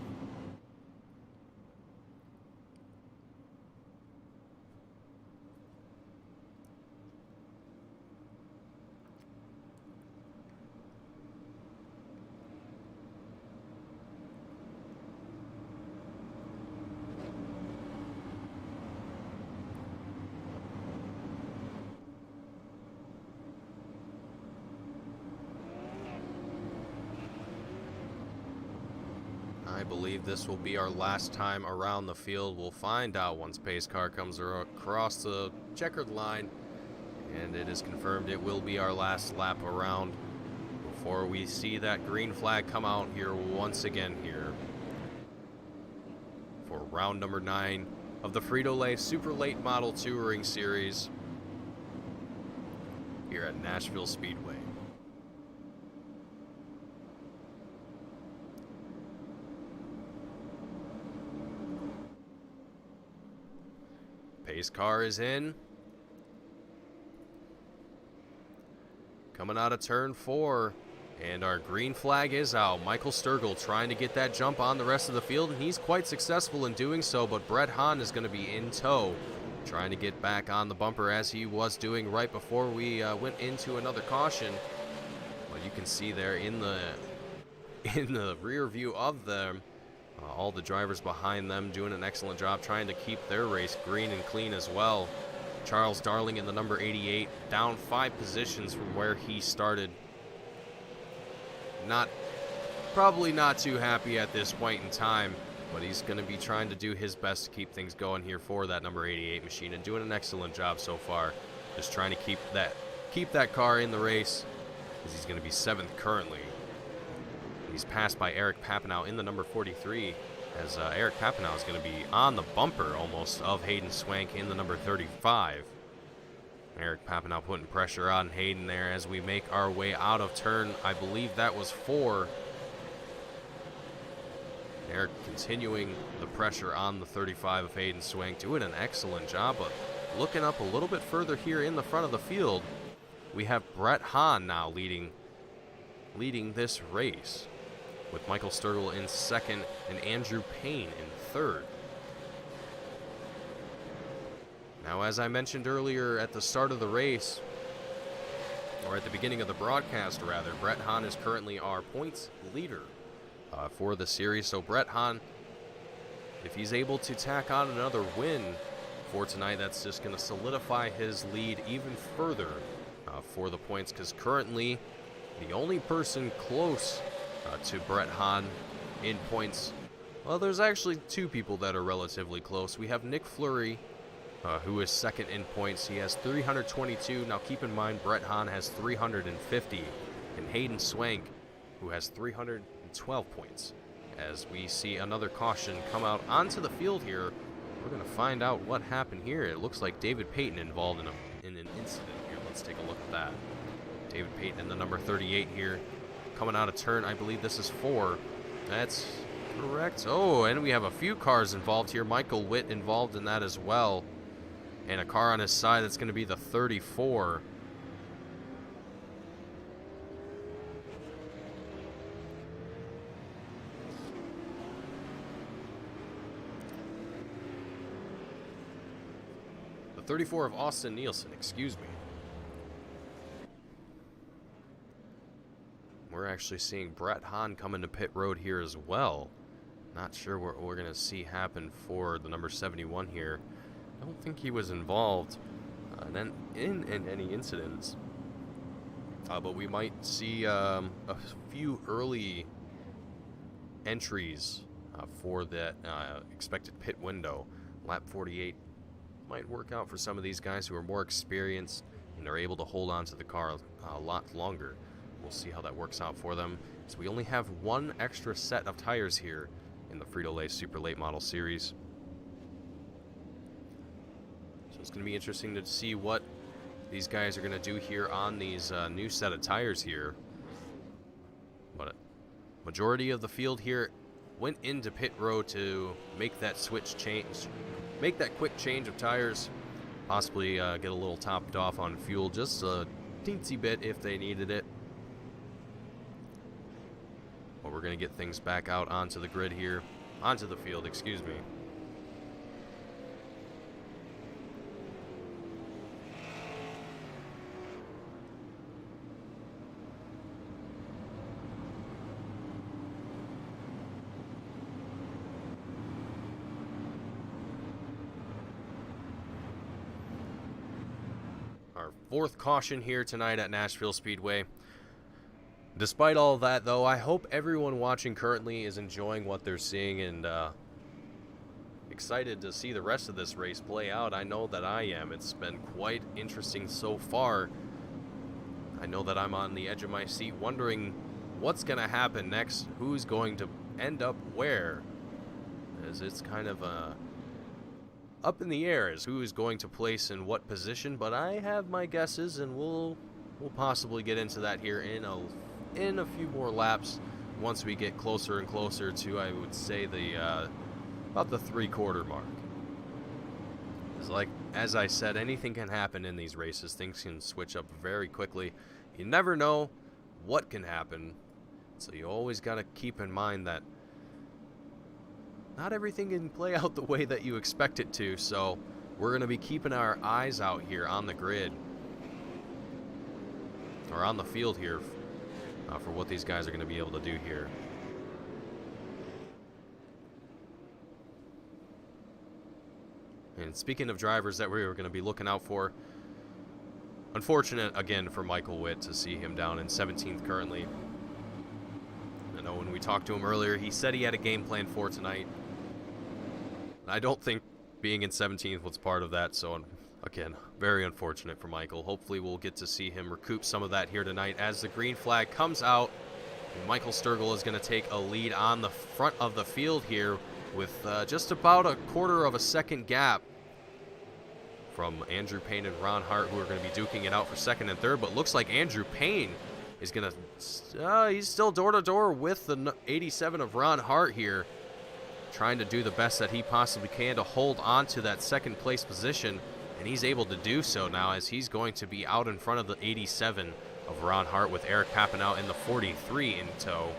Speaker 1: I believe this will be our last time around the field. We'll find out once pace car comes across the checkered line, and it is confirmed it will be our last lap around before we see that green flag come out here once again here for round number 9 of the Frito Super Late Model Touring Series here at Nashville Speedway. Pace car is in. Coming out of turn 4. And our green flag is out. Michael Sturgill trying to get that jump on the rest of the field, and he's quite successful in doing so, but Brett Hahn is going to be in tow, trying to get back on the bumper as he was doing right before we went into another caution. But you can see there in the rear view of them, all the drivers behind them doing an excellent job trying to keep their race green and clean as well. Charles Darling in the number 88, down 5 positions from where he started. Probably not too happy at this point in time, but he's going to be trying to do his best to keep things going here for that number 88 machine, and doing an excellent job so far. Just trying to keep that car in the race, as he's going to be 7th currently. He's passed by Eric Papanow in the number 43, as Eric Papanow is going to be on the bumper almost of Hayden Swank in the number 35. Eric Papanow putting pressure on Hayden there as we make our way out of turn, I believe that was 4. Eric continuing the pressure on the 35 of Hayden Swank, doing an excellent job. But looking up a little bit further here in the front of the field, we have Brett Hahn now leading this race, with Michael Sturgill in 2nd and Andrew Payne in 3rd. Now, as I mentioned earlier at the start of the race, or at the beginning of the broadcast rather, Brett Hahn is currently our points leader for the series. So Brett Hahn, if he's able to tack on another win for tonight, that's just going to solidify his lead even further for the points, because currently the only person close to Brett Hahn in points, well, there's actually 2 people that are relatively close. We have Nick Fleury, who is 2nd in points. He has 322. Now keep in mind, Brett Hahn has 350, and Hayden Swank, who has 312 points. As we see another caution come out onto the field here, we're going to find out what happened here. It looks like David Payton involved in an incident here. Let's take a look at that. David Payton in the number 38 here, coming out of turn, I believe this is 4. That's correct. Oh, and we have a few cars involved here. Michael Witt involved in that as well. And a car on his side, that's going to be the 34. The 34 of Austin Nielsen, excuse me. we're actually seeing Brett Hahn come into pit road here as well. Not sure what we're going to see happen for the number 71 here. I don't think he was involved in any incidents. But we might see a few early entries for that expected pit window. Lap 48 might work out for some of these guys who are more experienced and are able to hold on to the car a lot longer. We'll see how that works out for them. So we only have one extra set of tires here in the Frito-Lay Super Late Model Series. So it's going to be interesting to see what these guys are going to do here on these new set of tires here. But a majority of the field here went into pit road to make that switch change, make that quick change of tires, possibly get a little topped off on fuel, just a teensy bit if they needed it. But we're going to get things back out onto the grid here, onto the field, excuse me. Our fourth caution here tonight at Nashville Speedway. Despite all that, though, I hope everyone watching currently is enjoying what they're seeing and excited to see the rest of this race play out. I know that I am. It's been quite interesting so far. I know that I'm on the edge of my seat wondering what's going to happen next, who's going to end up where, as it's kind of up in the air as who is going to place in what position, but I have my guesses, and we'll possibly get into that here in a few more laps once we get closer and closer to, I would say, the about the 3/4 mark. It's like, as I said, anything can happen in these races. Things can switch up very quickly. You never know what can happen, so you always got to keep in mind that not everything can play out the way that you expect it to, so we're going to be keeping our eyes out here on the grid, or on the field here, for what these guys are going to be able to do here. And speaking of drivers that we were going to be looking out for, unfortunate again for Michael Witt to see him down in 17th currently. I know when we talked to him earlier, he said he had a game plan for tonight. I don't think being in 17th was part of that, so again, very unfortunate for Michael. Hopefully we'll get to see him recoup some of that here tonight as the green flag comes out. Michael Sturgill is going to take a lead on the front of the field here with just about a 1/4 of a second gap from Andrew Payne and Ron Hart, who are going to be duking it out for second and third. But looks like Andrew Payne is going to, he's still door-to-door with the 87 of Ron Hart here, trying to do the best that he possibly can to hold on to that second place position. And he's able to do so now, as he's going to be out in front of the 87 of Ron Hart, with Eric Papineau in the 43 in tow.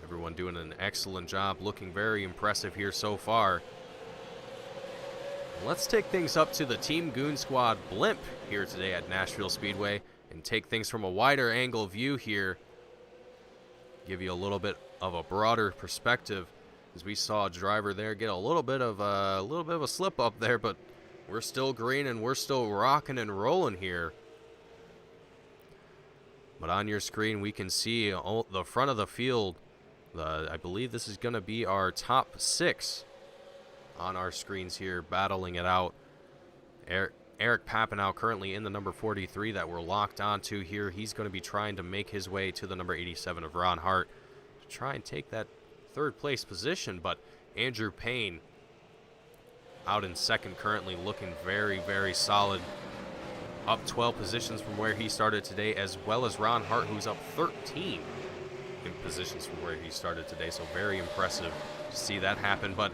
Speaker 1: Everyone doing an excellent job, looking very impressive here so far. Let's take things up to the Team Goon Squad blimp here today at Nashville Speedway and take things from a wider angle view here. Give you a little bit of a broader perspective, as we saw a driver there get a little bit of a slip up there, but we're still green and we're still rocking and rolling here. But on your screen we can see the front of the field. I believe this is going to be our top 6 on our screens here, battling it out. Eric Papineau currently in the number 43 that we're locked onto here. He's going to be trying to make his way to the number 87 of Ron Hart to try and take that 3rd place position. But Andrew Payne out in second currently, looking very, very solid. Up 12 positions from where he started today, as well as Ron Hart, who's up 13 in positions from where he started today. So very impressive to see that happen. But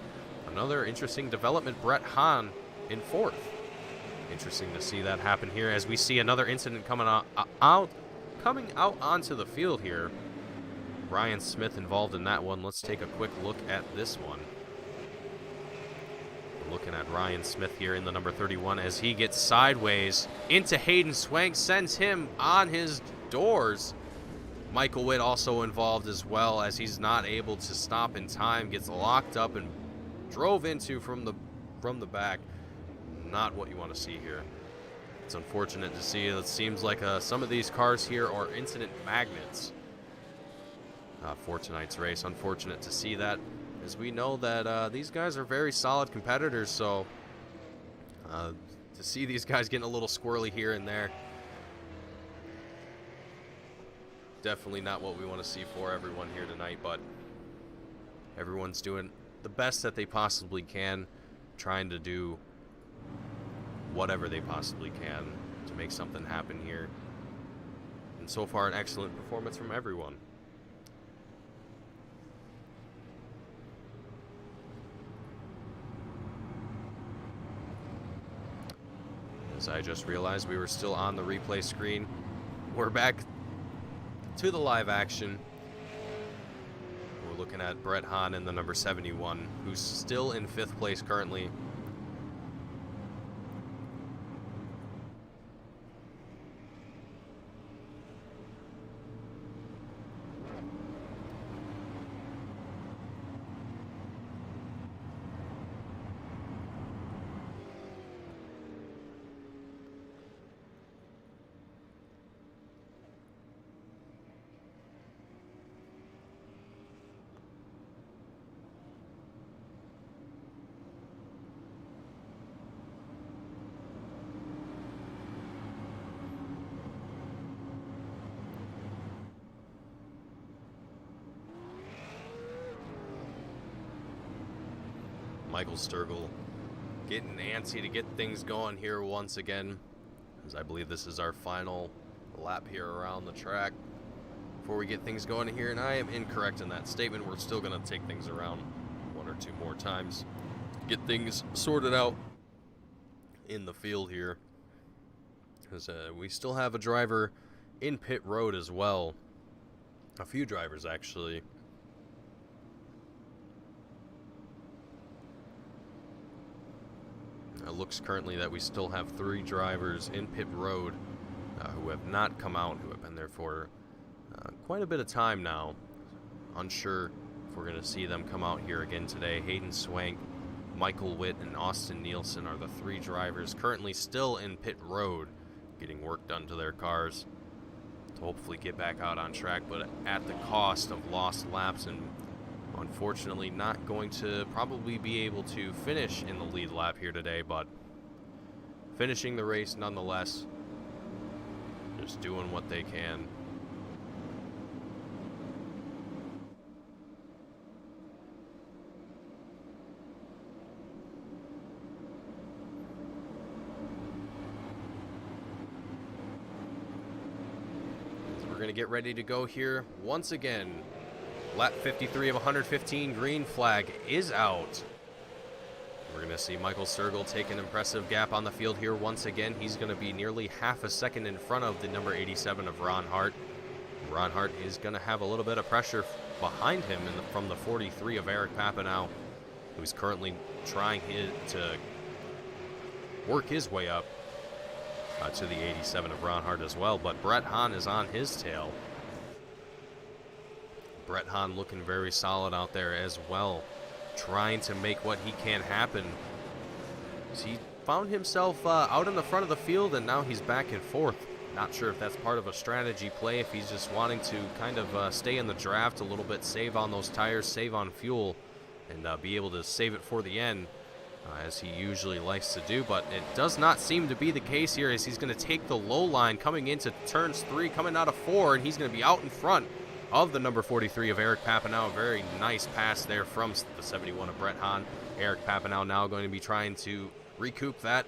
Speaker 1: another interesting development, Brett Hahn in 4th. Interesting to see that happen here, as we see another incident coming out onto the field here. Ryan Smith involved in that one. Let's take a quick look at this one. We're looking at Ryan Smith here in the number 31 as he gets sideways into Hayden Swank, sends him on his doors. Michael Witt also involved as well, as he's not able to stop in time, gets locked up and drove into from the back. Not what you want to see here. It's unfortunate to see. It seems like some of these cars here are incident magnets for tonight's race. Unfortunate to see that, as we know that these guys are very solid competitors, so to see these guys getting a little squirrely here and there, definitely not what we want to see for everyone here tonight, but everyone's doing the best that they possibly can, trying to do whatever they possibly can to make something happen here. And so far, an excellent performance from everyone. As I just realized, we were still on the replay screen. We're back to the live action. We're looking at Brett Hahn in the number 71, who's still in 5th place currently. Michael Sturgill getting antsy to get things going here once again, as I believe this is our final lap here around the track before we get things going here, and I am incorrect in that statement. We're still going to take things around 1 or 2 more times, get things sorted out in the field here, because we still have a driver in pit road as well, a few drivers actually. It looks currently that we still have 3 drivers in pit road who have not come out, who have been there for quite a bit of time now. Unsure if we're going to see them come out here again today. Hayden Swank, Michael Witt, and Austin Nielsen are the 3 drivers currently still in pit road, getting work done to their cars to hopefully get back out on track, but at the cost of lost laps, and unfortunately not going to probably be able to finish in the lead lap here today, but finishing the race nonetheless, just doing what they can. So we're going to get ready to go here once again. Lap 53 of 115, green flag is out. We're going to see Michael Sturgill take an impressive gap on the field here once again. He's going to be nearly half a second in front of the number 87 of Ron Hart. Ron Hart is going to have a little bit of pressure behind him from the 43 of Eric Papineau, who's currently trying to work his way up to the 87 of Ron Hart as well. But Brett Hahn is on his tail. Brett Hahn looking very solid out there as well, trying to make what he can happen. He found himself out in the front of the field, and now he's back in 4th. Not sure if that's part of a strategy play, if he's just wanting to kind of stay in the draft a little bit, save on those tires, save on fuel, and be able to save it for the end, as he usually likes to do. But it does not seem to be the case here, as he's going to take the low line coming into turns 3, coming out of 4, and he's going to be out in front of the number 43 of Eric Papineau. A very nice pass there from the 71 of Brett Hahn. Eric Papineau now going to be trying to recoup that,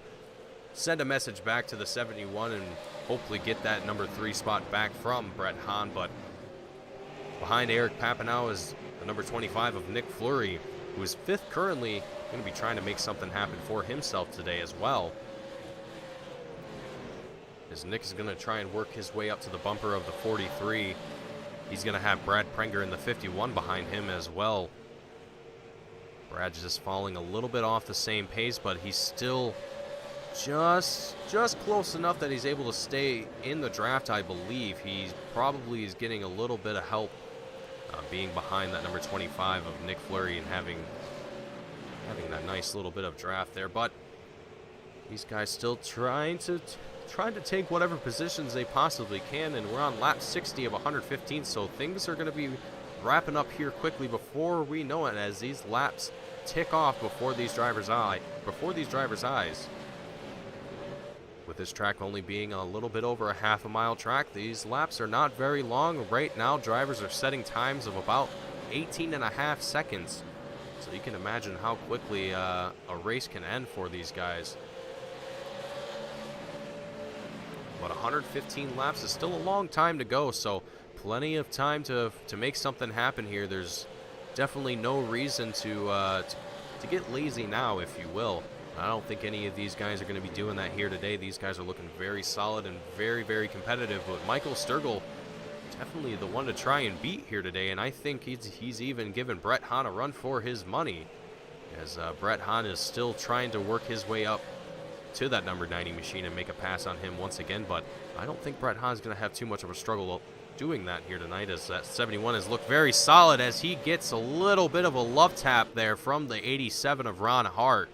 Speaker 1: send a message back to the 71, and hopefully get that number 3 spot back from Brett Hahn. But behind Eric Papineau is the number 25 of Nick Fleury, who is 5th currently, going to be trying to make something happen for himself today as well, as Nick is going to try and work his way up to the bumper of the 43. He's going to have Brad Prenger in the 51 behind him as well. Brad's just falling a little bit off the same pace, but he's still just close enough that he's able to stay in the draft, I believe. He probably is getting a little bit of help being behind that number 25 of Nick Fleury and having that nice little bit of draft there. But these guys still trying to take whatever positions they possibly can, and we're on lap 60 of 115, so things are going to be wrapping up here quickly before we know it, as these laps tick off before these drivers' eyes. With this track only being a little bit over a half a mile track, these laps are not very long. Right now, drivers are setting times of about 18.5 seconds. So you can imagine how quickly a race can end for these guys. But 115 laps is still a long time to go, so plenty of time to make something happen here. There's definitely no reason to get lazy now, if you will. I don't think any of these guys are going to be doing that here today. These guys are looking very solid and very, very competitive. But Michael Sturgill, definitely the one to try and beat here today. And I think he's even given Brett Hahn a run for his money, as Brett Hahn is still trying to work his way up to that number 90 machine and make a pass on him once again. But I don't think Brett Hahn's going to have too much of a struggle doing that here tonight, as that 71 has looked very solid, as he gets a little bit of a love tap there from the 87 of Ron Hart.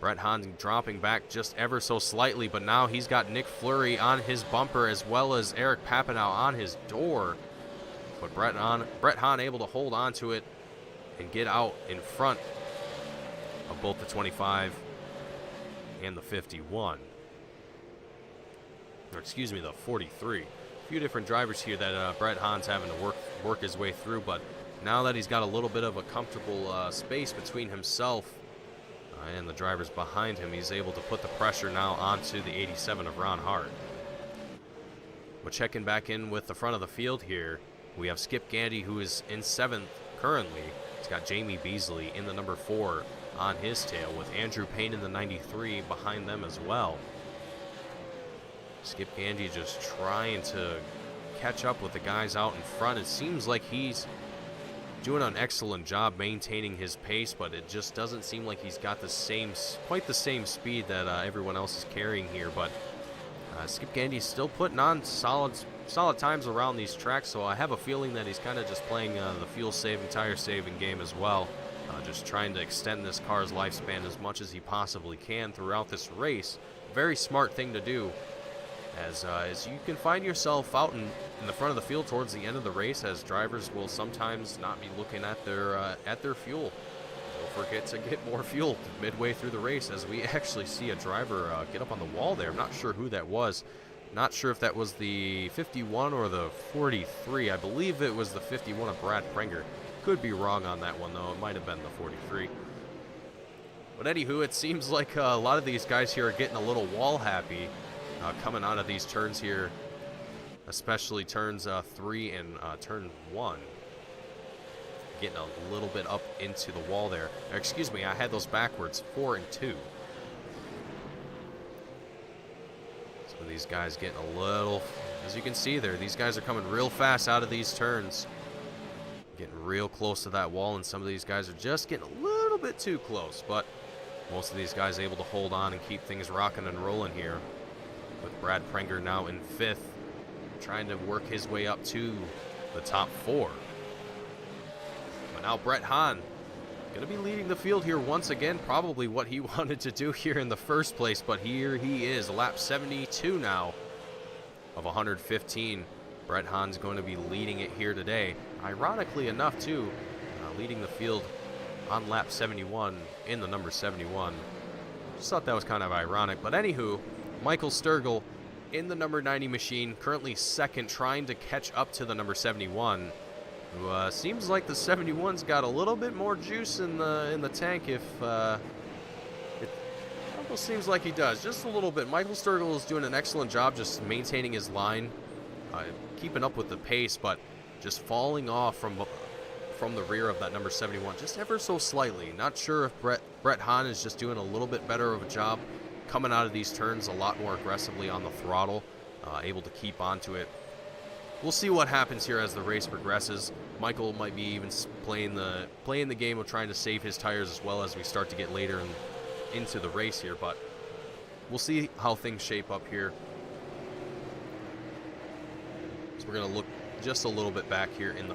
Speaker 1: Brett Hahn dropping back just ever so slightly, but now he's got Nick Fleury on his bumper as well as Eric Papanow on his door. But Brett Hahn able to hold on to it and get out in front of both the 25 and the 51. Or excuse me, the 43. A few different drivers here that Brett Hahn's having to work his way through, but now that he's got a little bit of a comfortable space between himself and the drivers behind him, he's able to put the pressure now onto the 87 of Ron Hart. We're checking back in with the front of the field here. We have Skip Gandy, who is in 7th currently. He's got Jamie Beasley in the number 4 on his tail, with Andrew Payne in the 93 behind them as well. Skip Gandy just trying to catch up with the guys out in front. It seems like he's doing an excellent job maintaining his pace, but it just doesn't seem like he's got quite the same speed that everyone else is carrying here. But Skip Gandy's still putting on solid times around these tracks, so I have a feeling that he's kind of just playing the fuel-saving, tire-saving game as well, just trying to extend this car's lifespan as much as he possibly can throughout this race. Very smart thing to do, as you can find yourself out in the front of the field towards the end of the race, as drivers will sometimes not be looking at their fuel. They'll forget to get more fuel midway through the race, as we actually see a driver get up on the wall there. I'm not sure who that was. Not sure if that was the 51 or the 43. I believe it was the 51 of Brad Prenger. Could be wrong on that one, though. It might have been the 43. But anywho, it seems like a lot of these guys here are getting a little wall happy coming out of these turns here, especially turns 3 and turn 1. Getting a little bit up into the wall there. Or, excuse me, I had those backwards, 4 and 2. Some of these guys getting a little, as you can see there, these guys are coming real fast out of these turns. Getting real close to that wall, and some of these guys are just getting a little bit too close, but most of these guys able to hold on and keep things rocking and rolling here. With Brad Prenger now in 5th, trying to work his way up to the top 4. But now Brett Hahn going to be leading the field here once again, probably what he wanted to do here in the first place, but here he is, lap 72 now of 115. Brett Hahn's going to be leading it here today. Ironically enough, too, leading the field on lap 71 in the number 71. Just thought that was kind of ironic, but anywho, Michael Sturgill in the number 90 machine, currently 2nd, trying to catch up to the number 71. Who seems like the 71's got a little bit more juice in the tank. If it almost seems like he does, just a little bit. Michael Sturgill is doing an excellent job just maintaining his line, keeping up with the pace, but just falling off from the rear of that number 71 just ever so slightly. Not sure if Brett Hahn is just doing a little bit better of a job coming out of these turns a lot more aggressively on the throttle, able to keep onto it. We'll see what happens here as the race progresses. Michael might be even playing the game of trying to save his tires as well as we start to get later into the race here, but we'll see how things shape up here. So we're going to look just a little bit back here in the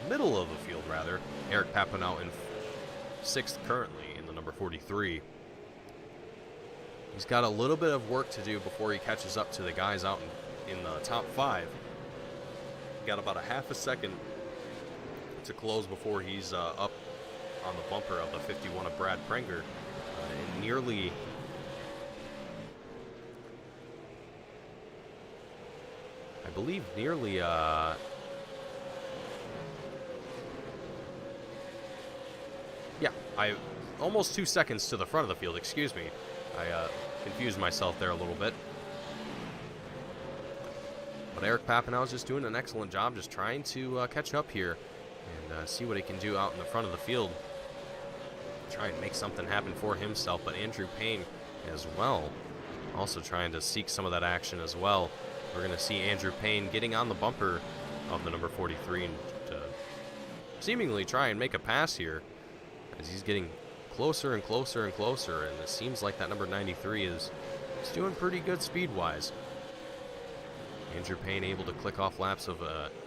Speaker 1: middle of the field, rather. Eric Papineau in 6th currently in the number 43. He's got a little bit of work to do before he catches up to the guys out in the top 5. Got about a half a second to close before he's up on the bumper of the 51 of Brad Prenger. And nearly... I believe nearly... yeah, almost 2 seconds to the front of the field, excuse me. I confused myself there a little bit. But Eric Papineau is just doing an excellent job just trying to catch up here and see what he can do out in the front of the field. Try and make something happen for himself, but Andrew Payne as well, also trying to seek some of that action as well. We're going to see Andrew Payne getting on the bumper of the number 43 and seemingly try and make a pass here as he's getting closer and closer and closer, and it seems like that number 93 is doing pretty good speed-wise. Andrew Payne able to click off laps of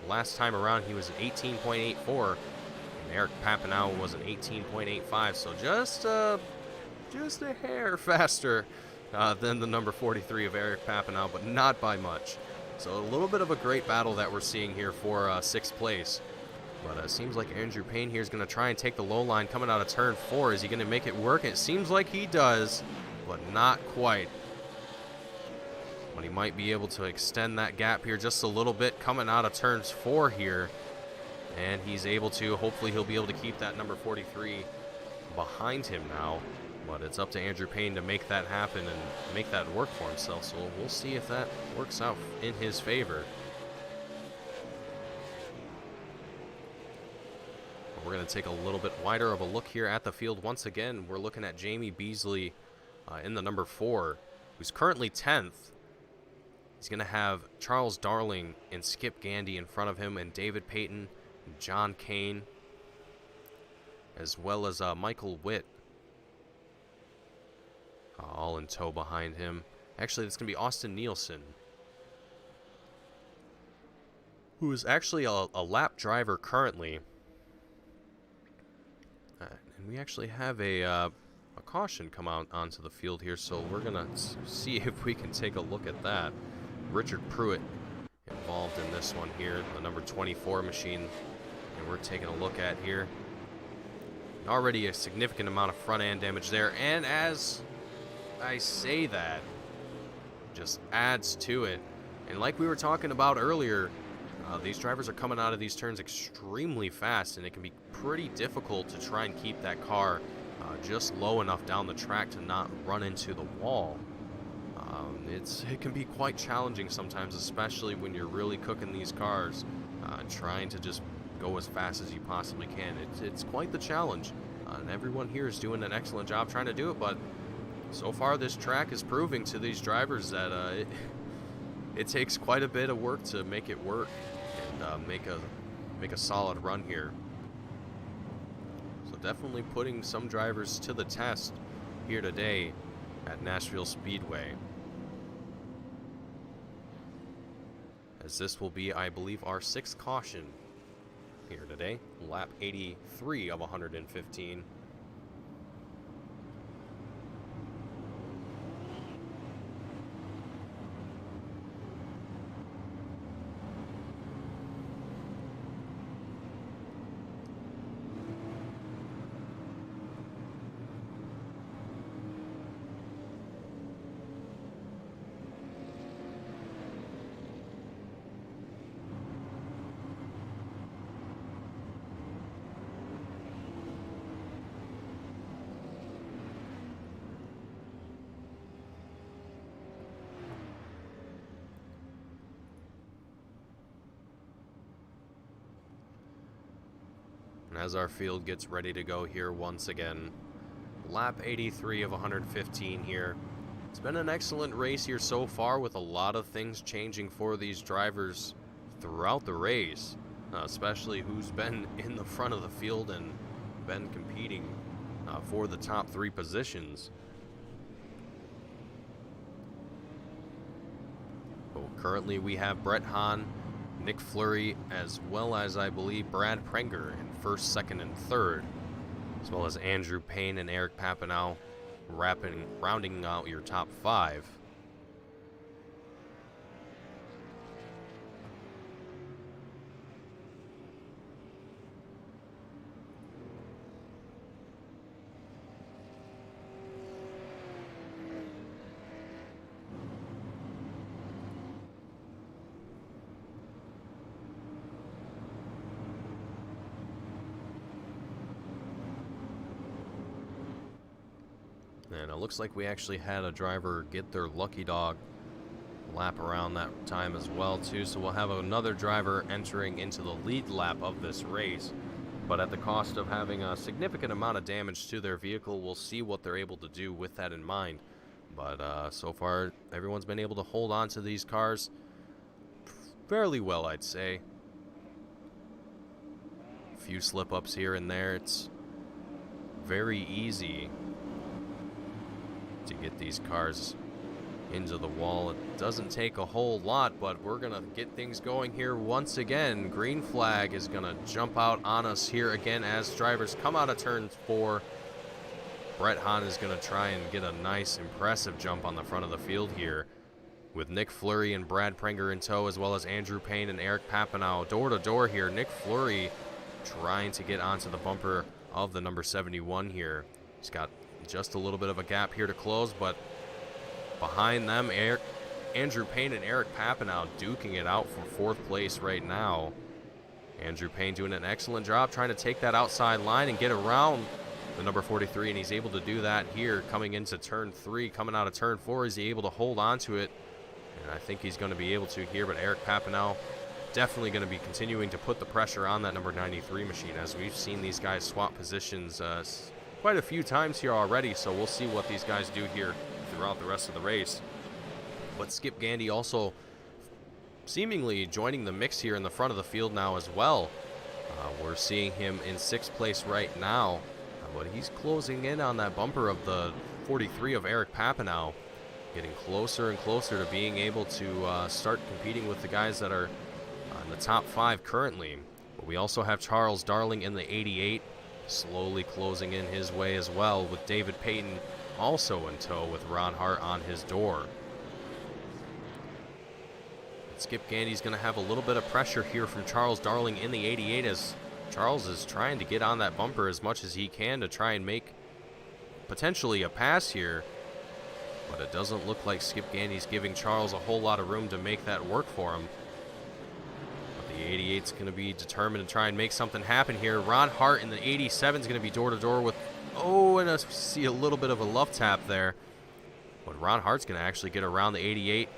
Speaker 1: last time around he was at 18.84, and Eric Papineau was an 18.85, so just a hair faster than the number 43 of Eric Papineau, but not by much. So a little bit of a great battle that we're seeing here for 6th place. But it seems like Andrew Payne here is going to try and take the low line coming out of turn 4. Is he going to make it work? It seems like he does, but not quite. But he might be able to extend that gap here just a little bit coming out of turns 4 here. And he's able to. Hopefully he'll be able to keep that number 43 behind him now. But it's up to Andrew Payne to make that happen and make that work for himself. So we'll see if that works out in his favor. We're going to take a little bit wider of a look here at the field. Once again, we're looking at Jamie Beasley in the number 4, who's currently 10th. He's going to have Charles Darling and Skip Gandy in front of him, and David Payton and John Kane, as well as Michael Witt, all in tow behind him. Actually, it's going to be Austin Nielsen, who is actually a lap driver currently. And we actually have a caution come out onto the field here, so we're going to see if we can take a look at that. Richard Pruitt involved in this one here, the number 24 machine, and we're taking a look at here. Already a significant amount of front end damage there, and as I say that, just adds to it. And like we were talking about earlier, these drivers are coming out of these turns extremely fast, and it can be pretty difficult to try and keep that car just low enough down the track to not run into the wall. It can be quite challenging sometimes, especially when you're really cooking these cars, trying to just go as fast as you possibly can. It's quite the challenge, and everyone here is doing an excellent job trying to do it, but so far this track is proving to these drivers that it takes quite a bit of work to make it work and make a solid run here. So definitely putting some drivers to the test here today at Nashville Speedway, as this will be, I believe, our 6th caution here today, lap 83 of 115. As our field gets ready to go here once again, lap 83 of 115 here. It's been an excellent race here so far, with a lot of things changing for these drivers throughout the race, especially who's been in the front of the field and been competing for the top 3 positions. So currently we have Brett Hahn, Nick Fleury, as well as I believe Brad Prenger in first, second, and third, as well as Andrew Payne and Eric Papanow rounding out your top 5. And it looks like we actually had a driver get their lucky dog lap around that time as well too, so we'll have another driver entering into the lead lap of this race, but at the cost of having a significant amount of damage to their vehicle. We'll see what they're able to do with that in mind, but so far everyone's been able to hold on to these cars fairly well, I'd say. A few slip-ups here and there. It's very easy to get these cars into the wall. It doesn't take a whole lot, but we're gonna get things going here once again. Green flag is gonna jump out on us here again as drivers come out of turn 4. Brett Hahn is gonna try and get a nice impressive jump on the front of the field here, with Nick Fleury and Brad Prenger in tow, as well as Andrew Payne and Eric Papanow door to door here. Nick Fleury trying to get onto the bumper of the number 71 here. He's got just a little bit of a gap here to close, but behind them, Andrew Payne and Eric Papanow duking it out for 4th place right now. Andrew Payne doing an excellent job trying to take that outside line and get around the number 43, and he's able to do that here coming into turn 3. Coming out of turn 4, is he able to hold on to it? And I think he's going to be able to here, but Eric Papanow definitely going to be continuing to put the pressure on that number 93 machine, as we've seen these guys swap positions quite a few times here already, so we'll see what these guys do here throughout the rest of the race. But Skip Gandy also seemingly joining the mix here in the front of the field now as well. We're seeing him in 6th place right now, but he's closing in on that bumper of the 43 of Eric Papanow, getting closer and closer to being able to start competing with the guys that are in the top 5 currently. But we also have Charles Darling in the 88, slowly closing in his way as well, with David Payton also in tow with Ron Hart on his door. And Skip Gandy's going to have a little bit of pressure here from Charles Darling in the 88, as Charles is trying to get on that bumper as much as he can to try and make potentially a pass here, but it doesn't look like Skip Gandy's giving Charles a whole lot of room to make that work for him. The 88's going to be determined to try and make something happen here. Ron Hart in the 87 is going to be door-to-door with, and I see a little bit of a love tap there. But Ron Hart's going to actually get around the 88.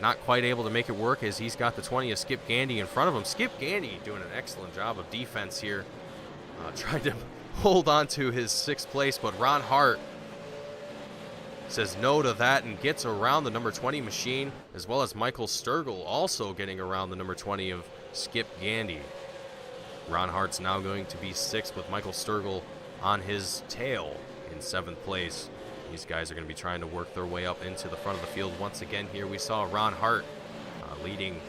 Speaker 1: Not quite able to make it work, as he's got the 20 of Skip Gandy in front of him. Skip Gandy doing an excellent job of defense here, trying to hold on to his 6th place, but Ron Hart says no to that and gets around the number 20 machine, as well as Michael Sturgill also getting around the number 20 of Skip Gandy. Ron Hart's now going to be 6th with Michael Sturgill on his tail in 7th place. These guys are going to be trying to work their way up into the front of the field once again here. We saw Ron Hart leading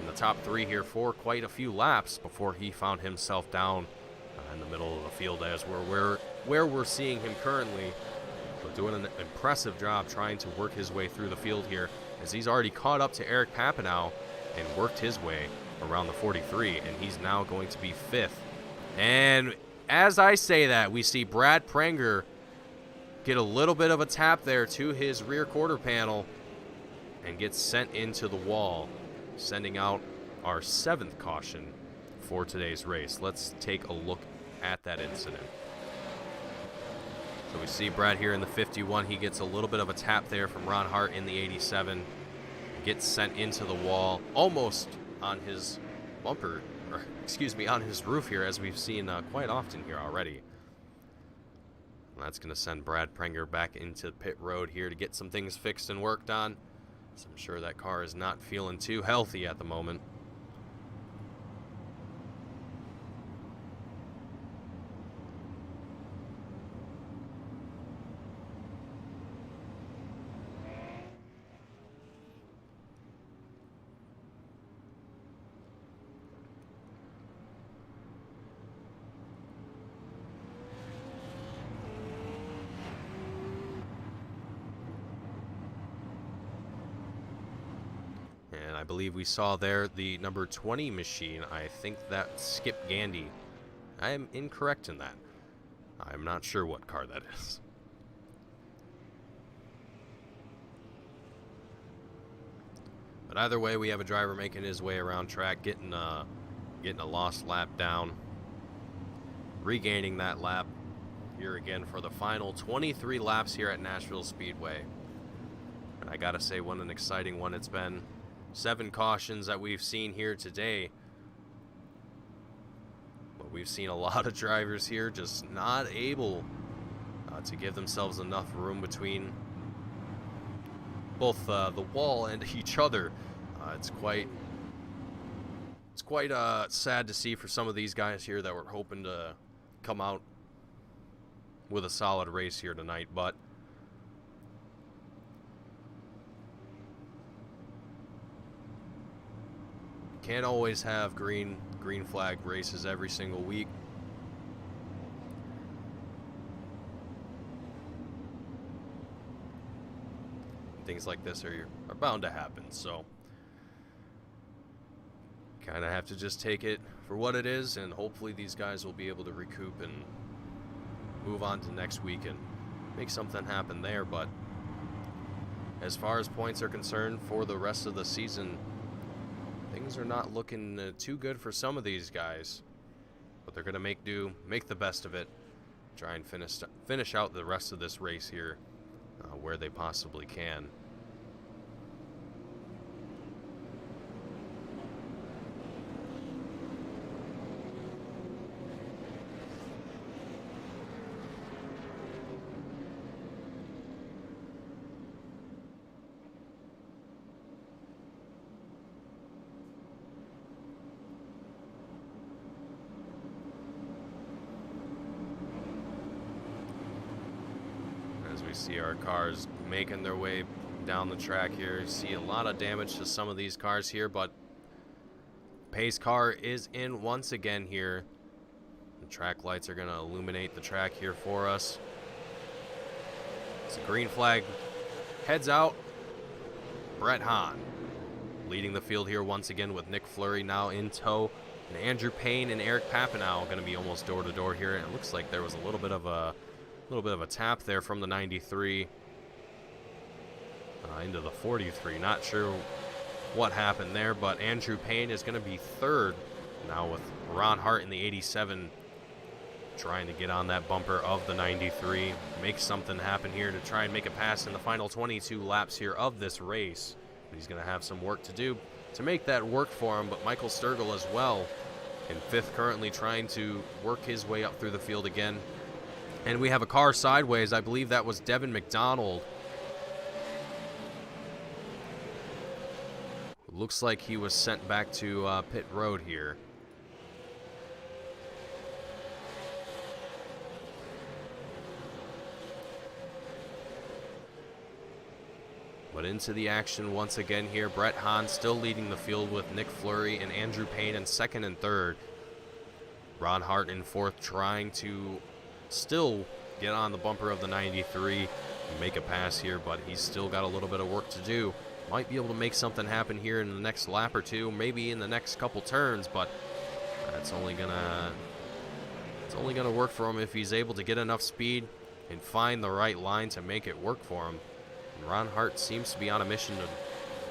Speaker 1: in the top 3 here for quite a few laps before he found himself down in the middle of the field, as where we're seeing him currently. But doing an impressive job trying to work his way through the field here, as he's already caught up to Eric Papanow and worked his way around the 43, and he's now going to be 5th. And as I say that, we see Brad Prenger get a little bit of a tap there to his rear quarter panel and get sent into the wall, sending out our 7th caution for today's race. Let's take a look at that incident. So we see Brad here in the 51. He gets a little bit of a tap there from Ron Hart in the 87. Gets sent into the wall, almost on his bumper, or excuse me, on his roof here, as we've seen quite often here already. And that's going to send Brad Prenger back into pit road here to get some things fixed and worked on. So I'm sure that car is not feeling too healthy at the moment. I believe we saw there the number 20 machine. I think that's Skip Gandy. I am incorrect in that. I'm not sure what car that is. But either way, we have a driver making his way around track, getting a lost lap down, regaining that lap here again for the final 23 laps here at Nashville Speedway. And I gotta say, what an exciting one it's been. 7 cautions that we've seen here today. But we've seen a lot of drivers here just not able to give themselves enough room between both the wall and each other. It's quite sad to see for some of these guys here that were hoping to come out with a solid race here tonight, but can't always have green flag races every single week. Things like this are bound to happen, so kind of have to just take it for what it is, and hopefully these guys will be able to recoup and move on to next week and make something happen there. But as far as points are concerned for the rest of the season, things are not looking too good for some of these guys, but they're going to make do, make the best of it, try and finish out the rest of this race here where they possibly can. We see our cars making their way down the track here. You see a lot of damage to some of these cars here, but pace car is in once again here. The track lights are going to illuminate the track here for us. It's a green flag heads out. Brett Hahn leading the field here once again with Nick Fleury now in tow. And Andrew Payne and Eric Papanow going to be almost door to door here. And it looks like there was a little bit of a tap there from the 93 into the 43. Not sure what happened there, but Andrew Payne is going to be third now with Ron Hart in the 87 trying to get on that bumper of the 93. Make something happen here to try and make a pass in the final 22 laps here of this race. But he's going to have some work to do to make that work for him, but Michael Sturgill as well in 5th, currently trying to work his way up through the field again. And we have a car sideways. I believe that was Devin McDonald. Looks like he was sent back to pit road here. But into the action once again here. Brett Hahn still leading the field with Nick Fleury and Andrew Payne in 2nd and 3rd. Ron Hart in 4th, trying to still get on the bumper of the 93 and make a pass here, but he's still got a little bit of work to do. Might be able to make something happen here in the next lap or two, maybe in the next couple turns, but it's only gonna work for him if he's able to get enough speed and find the right line to make it work for him. And Ron Hart seems to be on a mission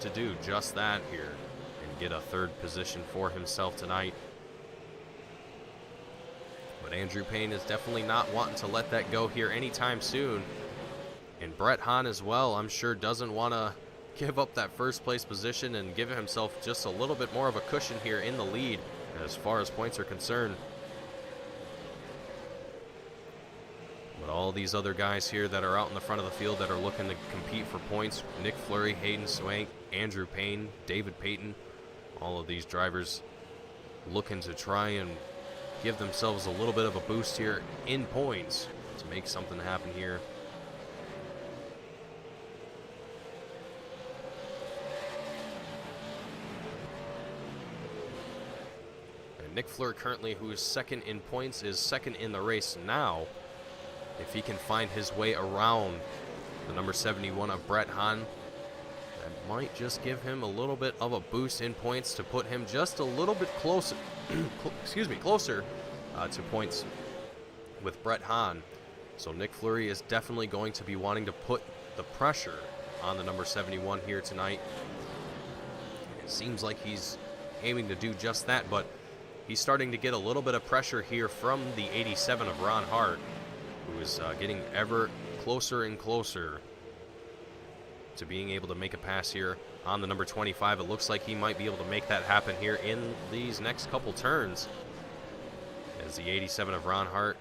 Speaker 1: to do just that here and get a 3rd position for himself tonight. But Andrew Payne is definitely not wanting to let that go here anytime soon. And Brett Hahn as well, I'm sure, doesn't want to give up that 1st place position and give himself just a little bit more of a cushion here in the lead as far as points are concerned. But all these other guys here that are out in the front of the field that are looking to compete for points, Nick Fleury, Hayden Swank, Andrew Payne, David Payton, all of these drivers looking to try and give themselves a little bit of a boost here in points to make something happen here. And Nick Fleur currently, who is 2nd in points, is 2nd in the race now. If he can find his way around the number 71 of Brett Hahn, That might just give him a little bit of a boost in points to put him just a little bit closer, closer to points with Brett Hahn. So Nick Fleury is definitely going to be wanting to put the pressure on the number 71 here tonight. It seems like he's aiming to do just that, but he's starting to get a little bit of pressure here from the 87 of Ron Hart, who is getting ever closer and closer to being able to make a pass here on the number 25. It looks like he might be able to make that happen here in these next couple turns, as the 87 of Ron Hart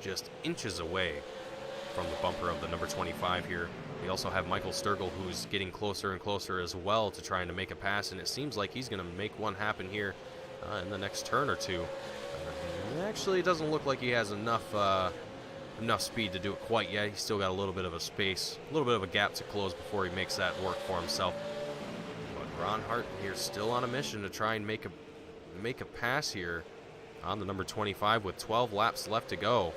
Speaker 1: just inches away from the bumper of the number 25 here. We also have Michael Sturgill, who's getting closer and closer as well to trying to make a pass, and it seems like he's going to make one happen here in the next turn or two. Actually, it doesn't look like he has enough speed to do it quite yet. He's still got a little bit of a space, a little bit of a gap to close before he makes that work for himself. But Ron Hart here still on a mission to try and make a pass here on the number 25 with 12 laps left to go.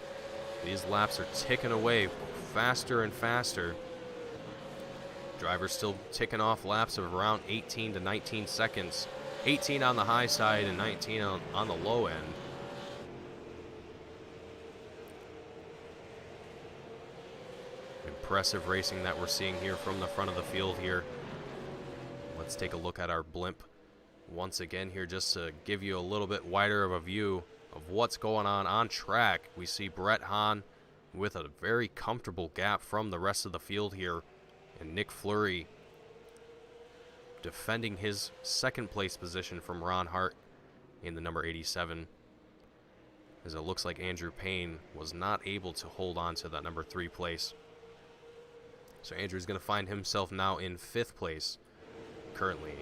Speaker 1: These laps are ticking away faster and faster. Drivers still ticking off laps of around 18 to 19 seconds. 18 on the high side and 19 on the low end. Impressive racing that we're seeing here from the front of the field here. Let's take a look at our blimp once again here, just to give you a little bit wider of a view of what's going on track. We see Brett Hahn with a very comfortable gap from the rest of the field here, and Nick Fleury defending his second place position from Ron Hart in the number 87, as it looks like Andrew Payne was not able to hold on to that number 3 place. So Andrew's going to find himself now in 5th place currently,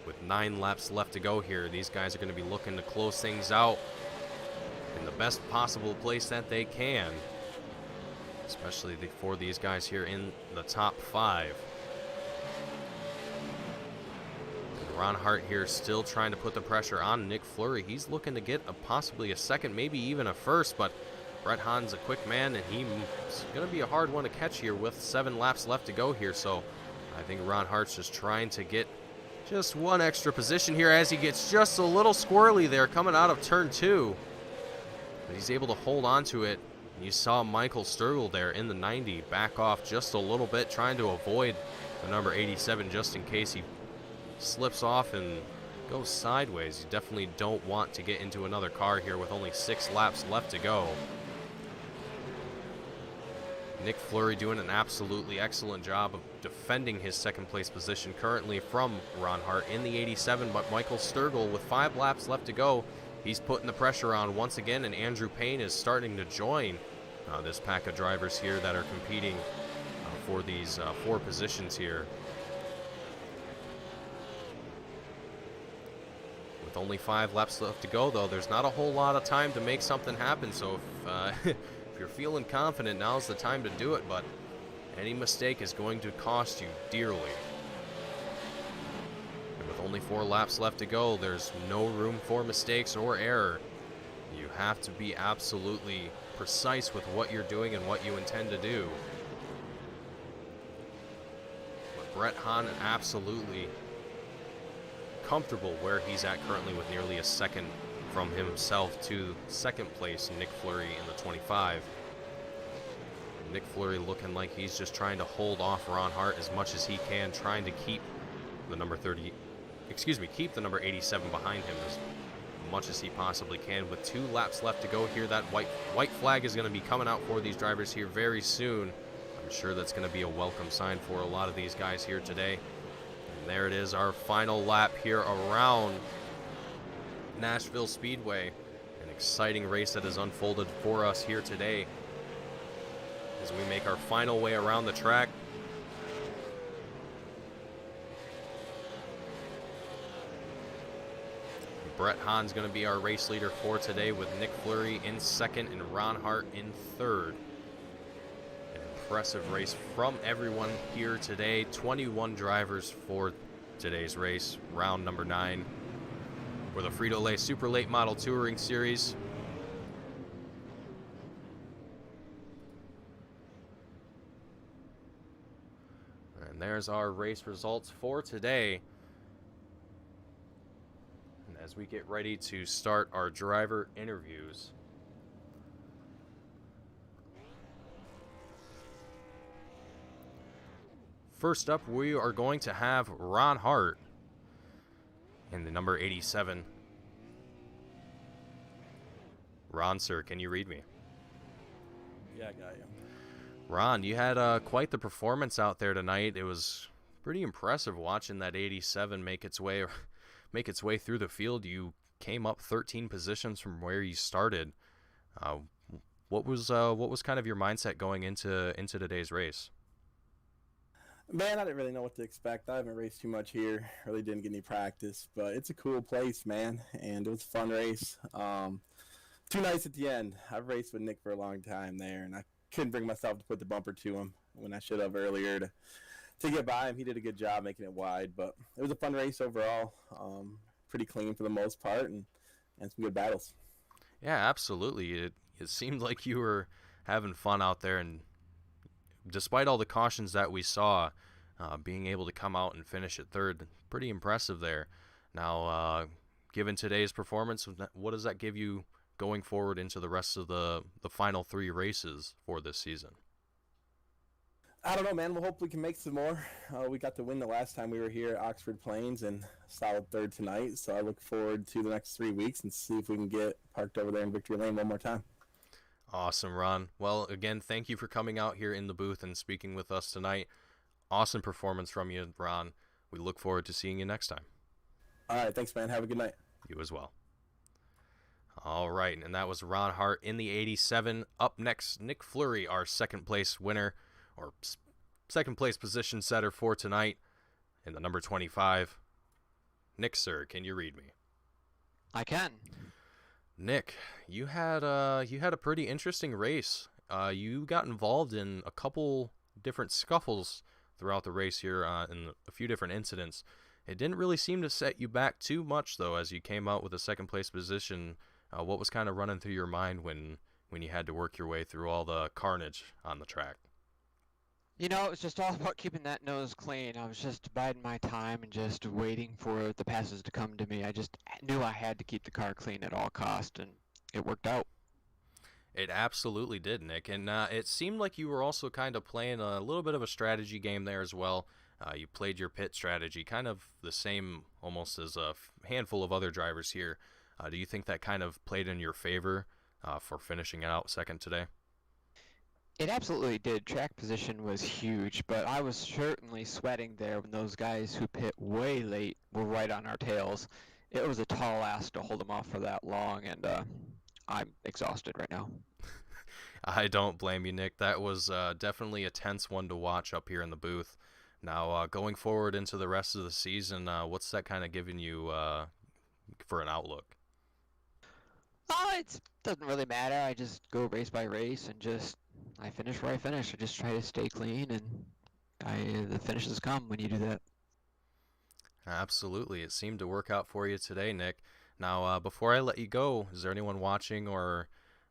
Speaker 1: with 9 laps left to go here. These guys are going to be looking to close things out in the best possible place that they can, especially for these guys here in the top 5. And Ron Hart here still trying to put the pressure on Nick Fleury. He's looking to get possibly a second, maybe even a first, but Brett Hahn's a quick man, and he's going to be a hard one to catch here with 7 laps left to go here. So I think Ron Hart's just trying to get just one extra position here, as he gets just a little squirrely there coming out of turn 2. But he's able to hold on to it. You saw Michael Sturgill there in the 90 back off just a little bit, trying to avoid the number 87 just in case he slips off and goes sideways. You definitely don't want to get into another car here with only 6 laps left to go. Nick Fleury doing an absolutely excellent job of defending his second place position currently from Ron Hart in the 87, but Michael Sturgill with 5 laps left to go, he's putting the pressure on once again, and Andrew Payne is starting to join this pack of drivers here that are competing for these 4 positions here. With only 5 laps left to go, though, there's not a whole lot of time to make something happen, so if if you're feeling confident, now's the time to do it, but any mistake is going to cost you dearly. And with only 4 laps left to go, there's no room for mistakes or error. You have to be absolutely precise with what you're doing and what you intend to do. But Brett Hahn absolutely comfortable where he's at currently, with nearly a second from himself to second place Nick Fleury in the 25. Nick Fleury looking like he's just trying to hold off Ron Hart as much as he can, trying to keep the number 87 behind him as much as he possibly can. With 2 laps left to go here, that white flag is going to be coming out for these drivers here very soon. I'm sure that's going to be a welcome sign for a lot of these guys here today. And there it is, our final lap here around Nashville Speedway. An exciting race that has unfolded for us here today as we make our final way around the track. Brett Hahn's going to be our race leader for today, with Nick Fleury in second and Ron Hart in third. An impressive race from everyone here today. 21 drivers for today's race, round number 9. For the Frito Super Late Model Touring Series. And there there's our race results for today. And as we get ready to start our driver interviews, first up, we are going to have Ron Hart in the number 87. Ron, sir, can you read me?
Speaker 4: Yeah, I got you.
Speaker 1: Ron, you had quite the performance out there tonight. It was pretty impressive watching that 87 make its way through the field. You came up 13 positions from where you started. What was kind of your mindset going into today's race?
Speaker 4: Man, I didn't really know what to expect. I haven't raced too much here. Really didn't get any practice, but it's a cool place, man, and it was a fun race. 2 nights at the end. I've raced with Nick for a long time there, and I couldn't bring myself to put the bumper to him when I should have earlier to get by him. He did a good job making it wide, but it was a fun race overall. Pretty clean for the most part, and some good battles.
Speaker 1: Yeah, absolutely. It seemed like you were having fun out there, and despite all the cautions that we saw, being able to come out and finish at third, pretty impressive there. Now, given today's performance, what does that give you going forward into the rest of the final 3 races for this season?
Speaker 4: I don't know, man. We'll hope we can make some more. We got the win the last time we were here at Oxford Plains, and solid third tonight. So I look forward to the next 3 weeks and see if we can get parked over there in Victory Lane one more time.
Speaker 1: Awesome, Ron. Well, again, thank you for coming out here in the booth and speaking with us tonight. Awesome performance from you, Ron. We look forward to seeing you next time.
Speaker 4: All right, thanks, man. Have a good night.
Speaker 1: You as well. All right, and that was Ron Hart in the 87. Up next, Nick Fleury, our second place winner, or second place position setter for tonight, in the number 25. Nick, sir, can you read me?
Speaker 5: I can.
Speaker 1: Nick, you had a pretty interesting race. You got involved in a couple different scuffles throughout the race here, in a few different incidents. It didn't really seem to set you back too much, though, as you came out with a second place position. What was kind of running through your mind when you had to work your way through all the carnage on the track?
Speaker 5: You know, it was just all about keeping that nose clean. I was just biding my time and just waiting for the passes to come to me. I just knew I had to keep the car clean at all costs, and it worked out.
Speaker 1: It absolutely did, Nick. And it seemed like you were also kind of playing a little bit of a strategy game there as well. You played your pit strategy, kind of the same almost as a handful of other drivers here. Do you think that kind of played in your favor for finishing out second today?
Speaker 5: It absolutely did. Track position was huge, but I was certainly sweating there when those guys who pit way late were right on our tails. It was a tall ask to hold them off for that long, and I'm exhausted right now.
Speaker 1: I don't blame you, Nick. That was definitely a tense one to watch up here in the booth. Now, going forward into the rest of the season, what's that kind of giving you for an outlook?
Speaker 5: It doesn't really matter. I just go race by race and I finish where I finish. I just try to stay clean, and the finishes come when you do that.
Speaker 1: Absolutely. It seemed to work out for you today, Nick. Now, before I let you go, is there anyone watching or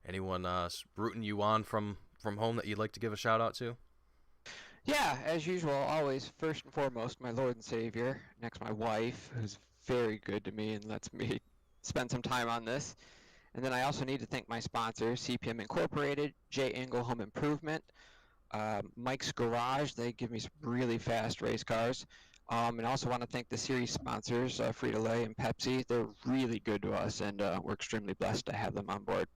Speaker 1: anyone rooting you on from home that you'd like to give a shout out to?
Speaker 5: Yeah, as usual, always first and foremost, my Lord and Savior. Next, my wife, who's very good to me and lets me spend some time on this. And then I also need to thank my sponsors, CPM Incorporated, J. Engel Home Improvement, Mike's Garage. They give me some really fast race cars. And I also want to thank the series sponsors, Frito and Pepsi. They're really good to us, and we're extremely blessed to have them on board.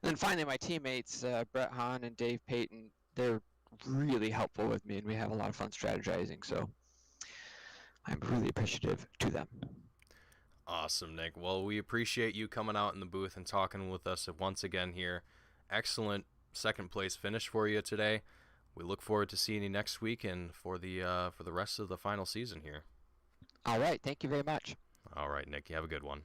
Speaker 5: And then finally, my teammates, Brett Hahn and Dave Payton, they're really helpful with me, and we have a lot of fun strategizing. So I'm really appreciative to them.
Speaker 1: Awesome, Nick. Well, we appreciate you coming out in the booth and talking with us once again here. Excellent second place finish for you today. We look forward to seeing you next week and for the rest of the final season here.
Speaker 5: All right. Thank you very much.
Speaker 1: All right, Nick. You have a good one.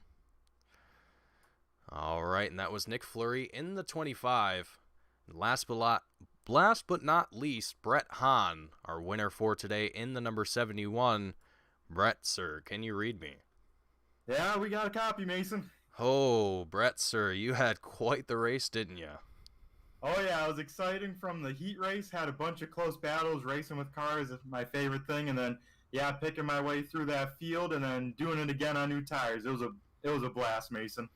Speaker 1: All right, and that was Nick Fleury in the 25. And last but not least, Brett Hahn, our winner for today in the number 71. Brett, sir, can you read me?
Speaker 6: Yeah, we got a copy, Mason.
Speaker 1: Oh, Brett, sir, you had quite the race, didn't you?
Speaker 6: Oh yeah, it was exciting from the heat race. Had a bunch of close battles. Racing with cars is my favorite thing, and then yeah, picking my way through that field and then doing it again on new tires. It was a blast, Mason.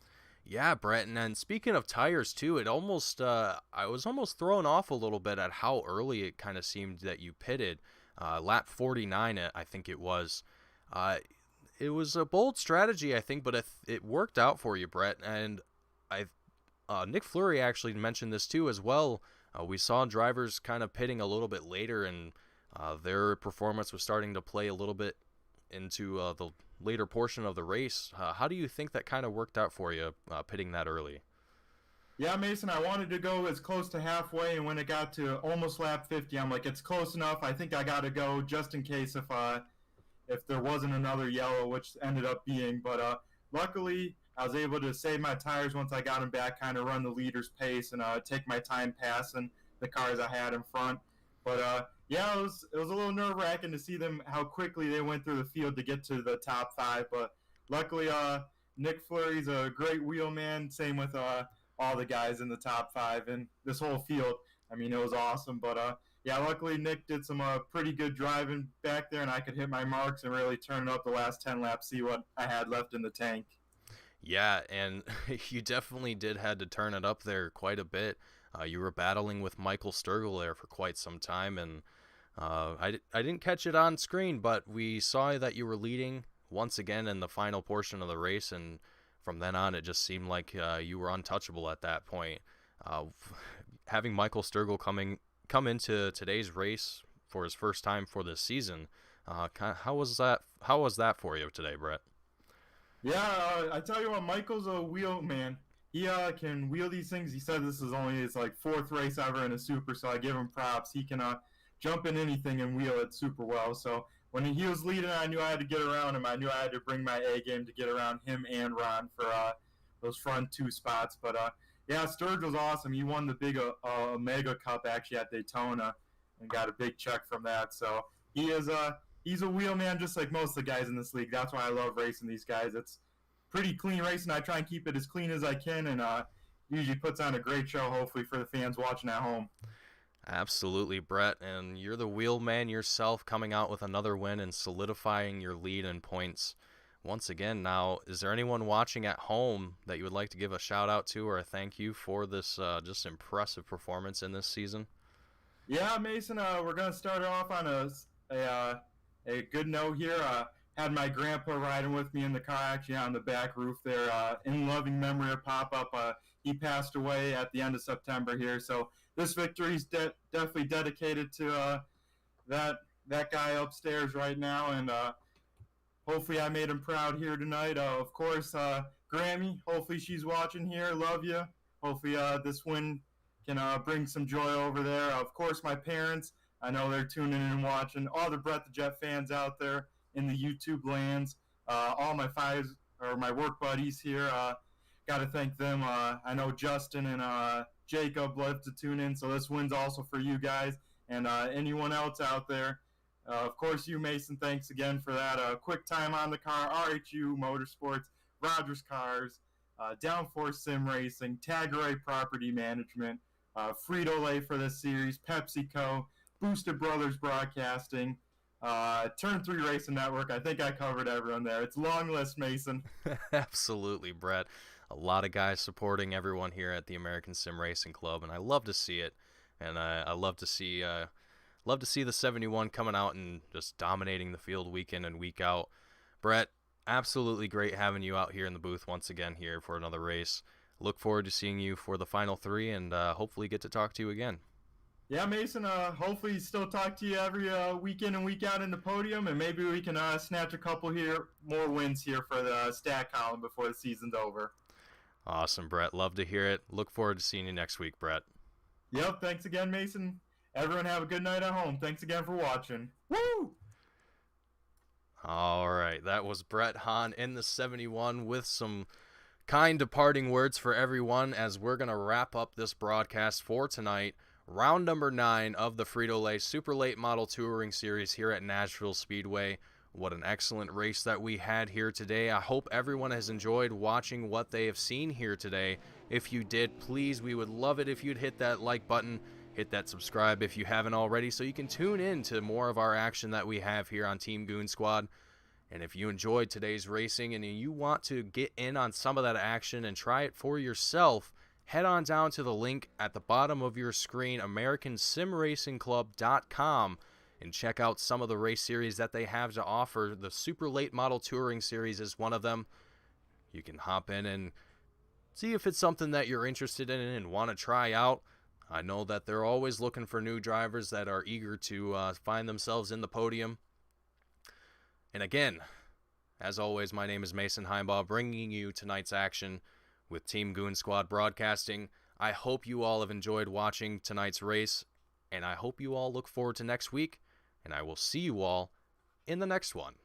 Speaker 1: Yeah, Brett, and then speaking of tires too, it almost I was almost thrown off a little bit at how early it kind of seemed that you pitted. Lap 49, I think it was. Uh, it was a bold strategy, I think, but it worked out for you, Brett. And I, Nick Fleury actually mentioned this too as well. We saw drivers kind of pitting a little bit later, and their performance was starting to play a little bit into the later portion of the race. How do you think that kind of worked out for you, pitting that early?
Speaker 6: Yeah, Mason, I wanted to go as close to halfway, and when it got to almost lap 50, I'm like, it's close enough. I think I got to go just in case if there wasn't another yellow, which ended up being. But luckily, I was able to save my tires once I got them back, kind of run the leader's pace and take my time passing the cars I had in front. But yeah, it was a little nerve wracking to see them how quickly they went through the field to get to the top five. But luckily, Nick Fleury's a great wheel man. Same with all the guys in the top five and this whole field. I mean, it was awesome. But yeah, luckily Nick did some pretty good driving back there, and I could hit my marks and really turn it up the last 10 laps, see what I had left in the tank.
Speaker 1: Yeah, and you definitely did had to turn it up there quite a bit. You were battling with Michael Sturgill there for quite some time, and I didn't catch it on screen, but we saw that you were leading once again in the final portion of the race, and from then on, it just seemed like you were untouchable at that point. Uh, Having Michael Sturgill come into today's race for his first time for this season, how was that? How was that for you today, Brett?
Speaker 6: Yeah, I tell you what, Michael's a wheel man. He can wheel these things. He said this is only his like fourth race ever in a super, so I give him props. He can jump in anything and wheel it super well. So when he was leading, I knew I had to get around him. I knew I had to bring my A game to get around him and Ron for those front two spots. But yeah, Sturge was awesome. He won the big Omega Cup actually at Daytona and got a big check from that. So he's a wheel man just like most of the guys in this league. That's why I love racing these guys. It's pretty clean racing. I try and keep it as clean as I can, and usually puts on a great show, hopefully, for the fans watching at home.
Speaker 1: Absolutely, Brett, and you're the wheel man yourself, coming out with another win and solidifying your lead in points once again. Now, is there anyone watching at home that you would like to give a shout out to or a thank you for this just impressive performance in this season?
Speaker 6: Yeah, Mason, we're going to start off on a good note here. Had my grandpa riding with me in the car, actually on the back roof there, in loving memory of Pop-Up. He passed away at the end of September here, so this victory is definitely dedicated to that guy upstairs right now, and hopefully I made him proud here tonight. Of course, Grammy, hopefully she's watching here. Love you. Hopefully this win can bring some joy over there. Of course, my parents, I know they're tuning in and watching. All the Brett the Jet fans out there in the YouTube lands. All my work buddies here. Got to thank them. I know Justin and Jacob love to tune in, so this win's also for you guys and anyone else out there. Of course, you, Mason, thanks again for that. Quick time on the car, RHU Motorsports, Rogers Cars, Downforce Sim Racing, Tagaray Property Management, Frito for this series, PepsiCo, Boosted Brothers Broadcasting, Turn 3 Racing Network. I think I covered everyone there. It's a long list, Mason.
Speaker 1: Absolutely, Brett. A lot of guys supporting everyone here at the American Sim Racing Club, and I love to see it. And I love to see the 71 coming out and just dominating the field week in and week out. Brett, absolutely great having you out here in the booth once again here for another race. Look forward to seeing you for the final three, and hopefully get to talk to you again.
Speaker 6: Yeah, Mason, hopefully still talk to you every week in and week out in the podium, and maybe we can snatch a couple more wins here for the stat column before the season's over.
Speaker 1: Awesome, Brett. Love to hear it. Look forward to seeing you next week, Brett.
Speaker 6: Yep, thanks again, Mason. Everyone have a good night at home. Thanks again for watching. Woo!
Speaker 1: All right, that was Brett Hahn in the 71 with some kind departing words for everyone as we're going to wrap up this broadcast for tonight. Round number 9 of the Frito-Lay Super Late Model Touring Series here at Nashville Speedway. What an excellent race that we had here today. I hope everyone has enjoyed watching what they have seen here today If you did, please, we would love it if you'd hit that like button, hit that subscribe if you haven't already, so you can tune in to more of our action that we have here on Team Goon Squad. And if you enjoyed today's racing and you want to get in on some of that action and try it for yourself, head on down to the link at the bottom of your screen, AmericanSimRacingClub.com, and check out some of the race series that they have to offer. The Super Late Model Touring Series is one of them. You can hop in and see if it's something that you're interested in and want to try out. I know that they're always looking for new drivers that are eager to find themselves in the podium. And again, as always, my name is Mason Heimbaugh, bringing you tonight's action with Team Goon Squad Broadcasting. I hope you all have enjoyed watching tonight's race, and I hope you all look forward to next week, and I will see you all in the next one.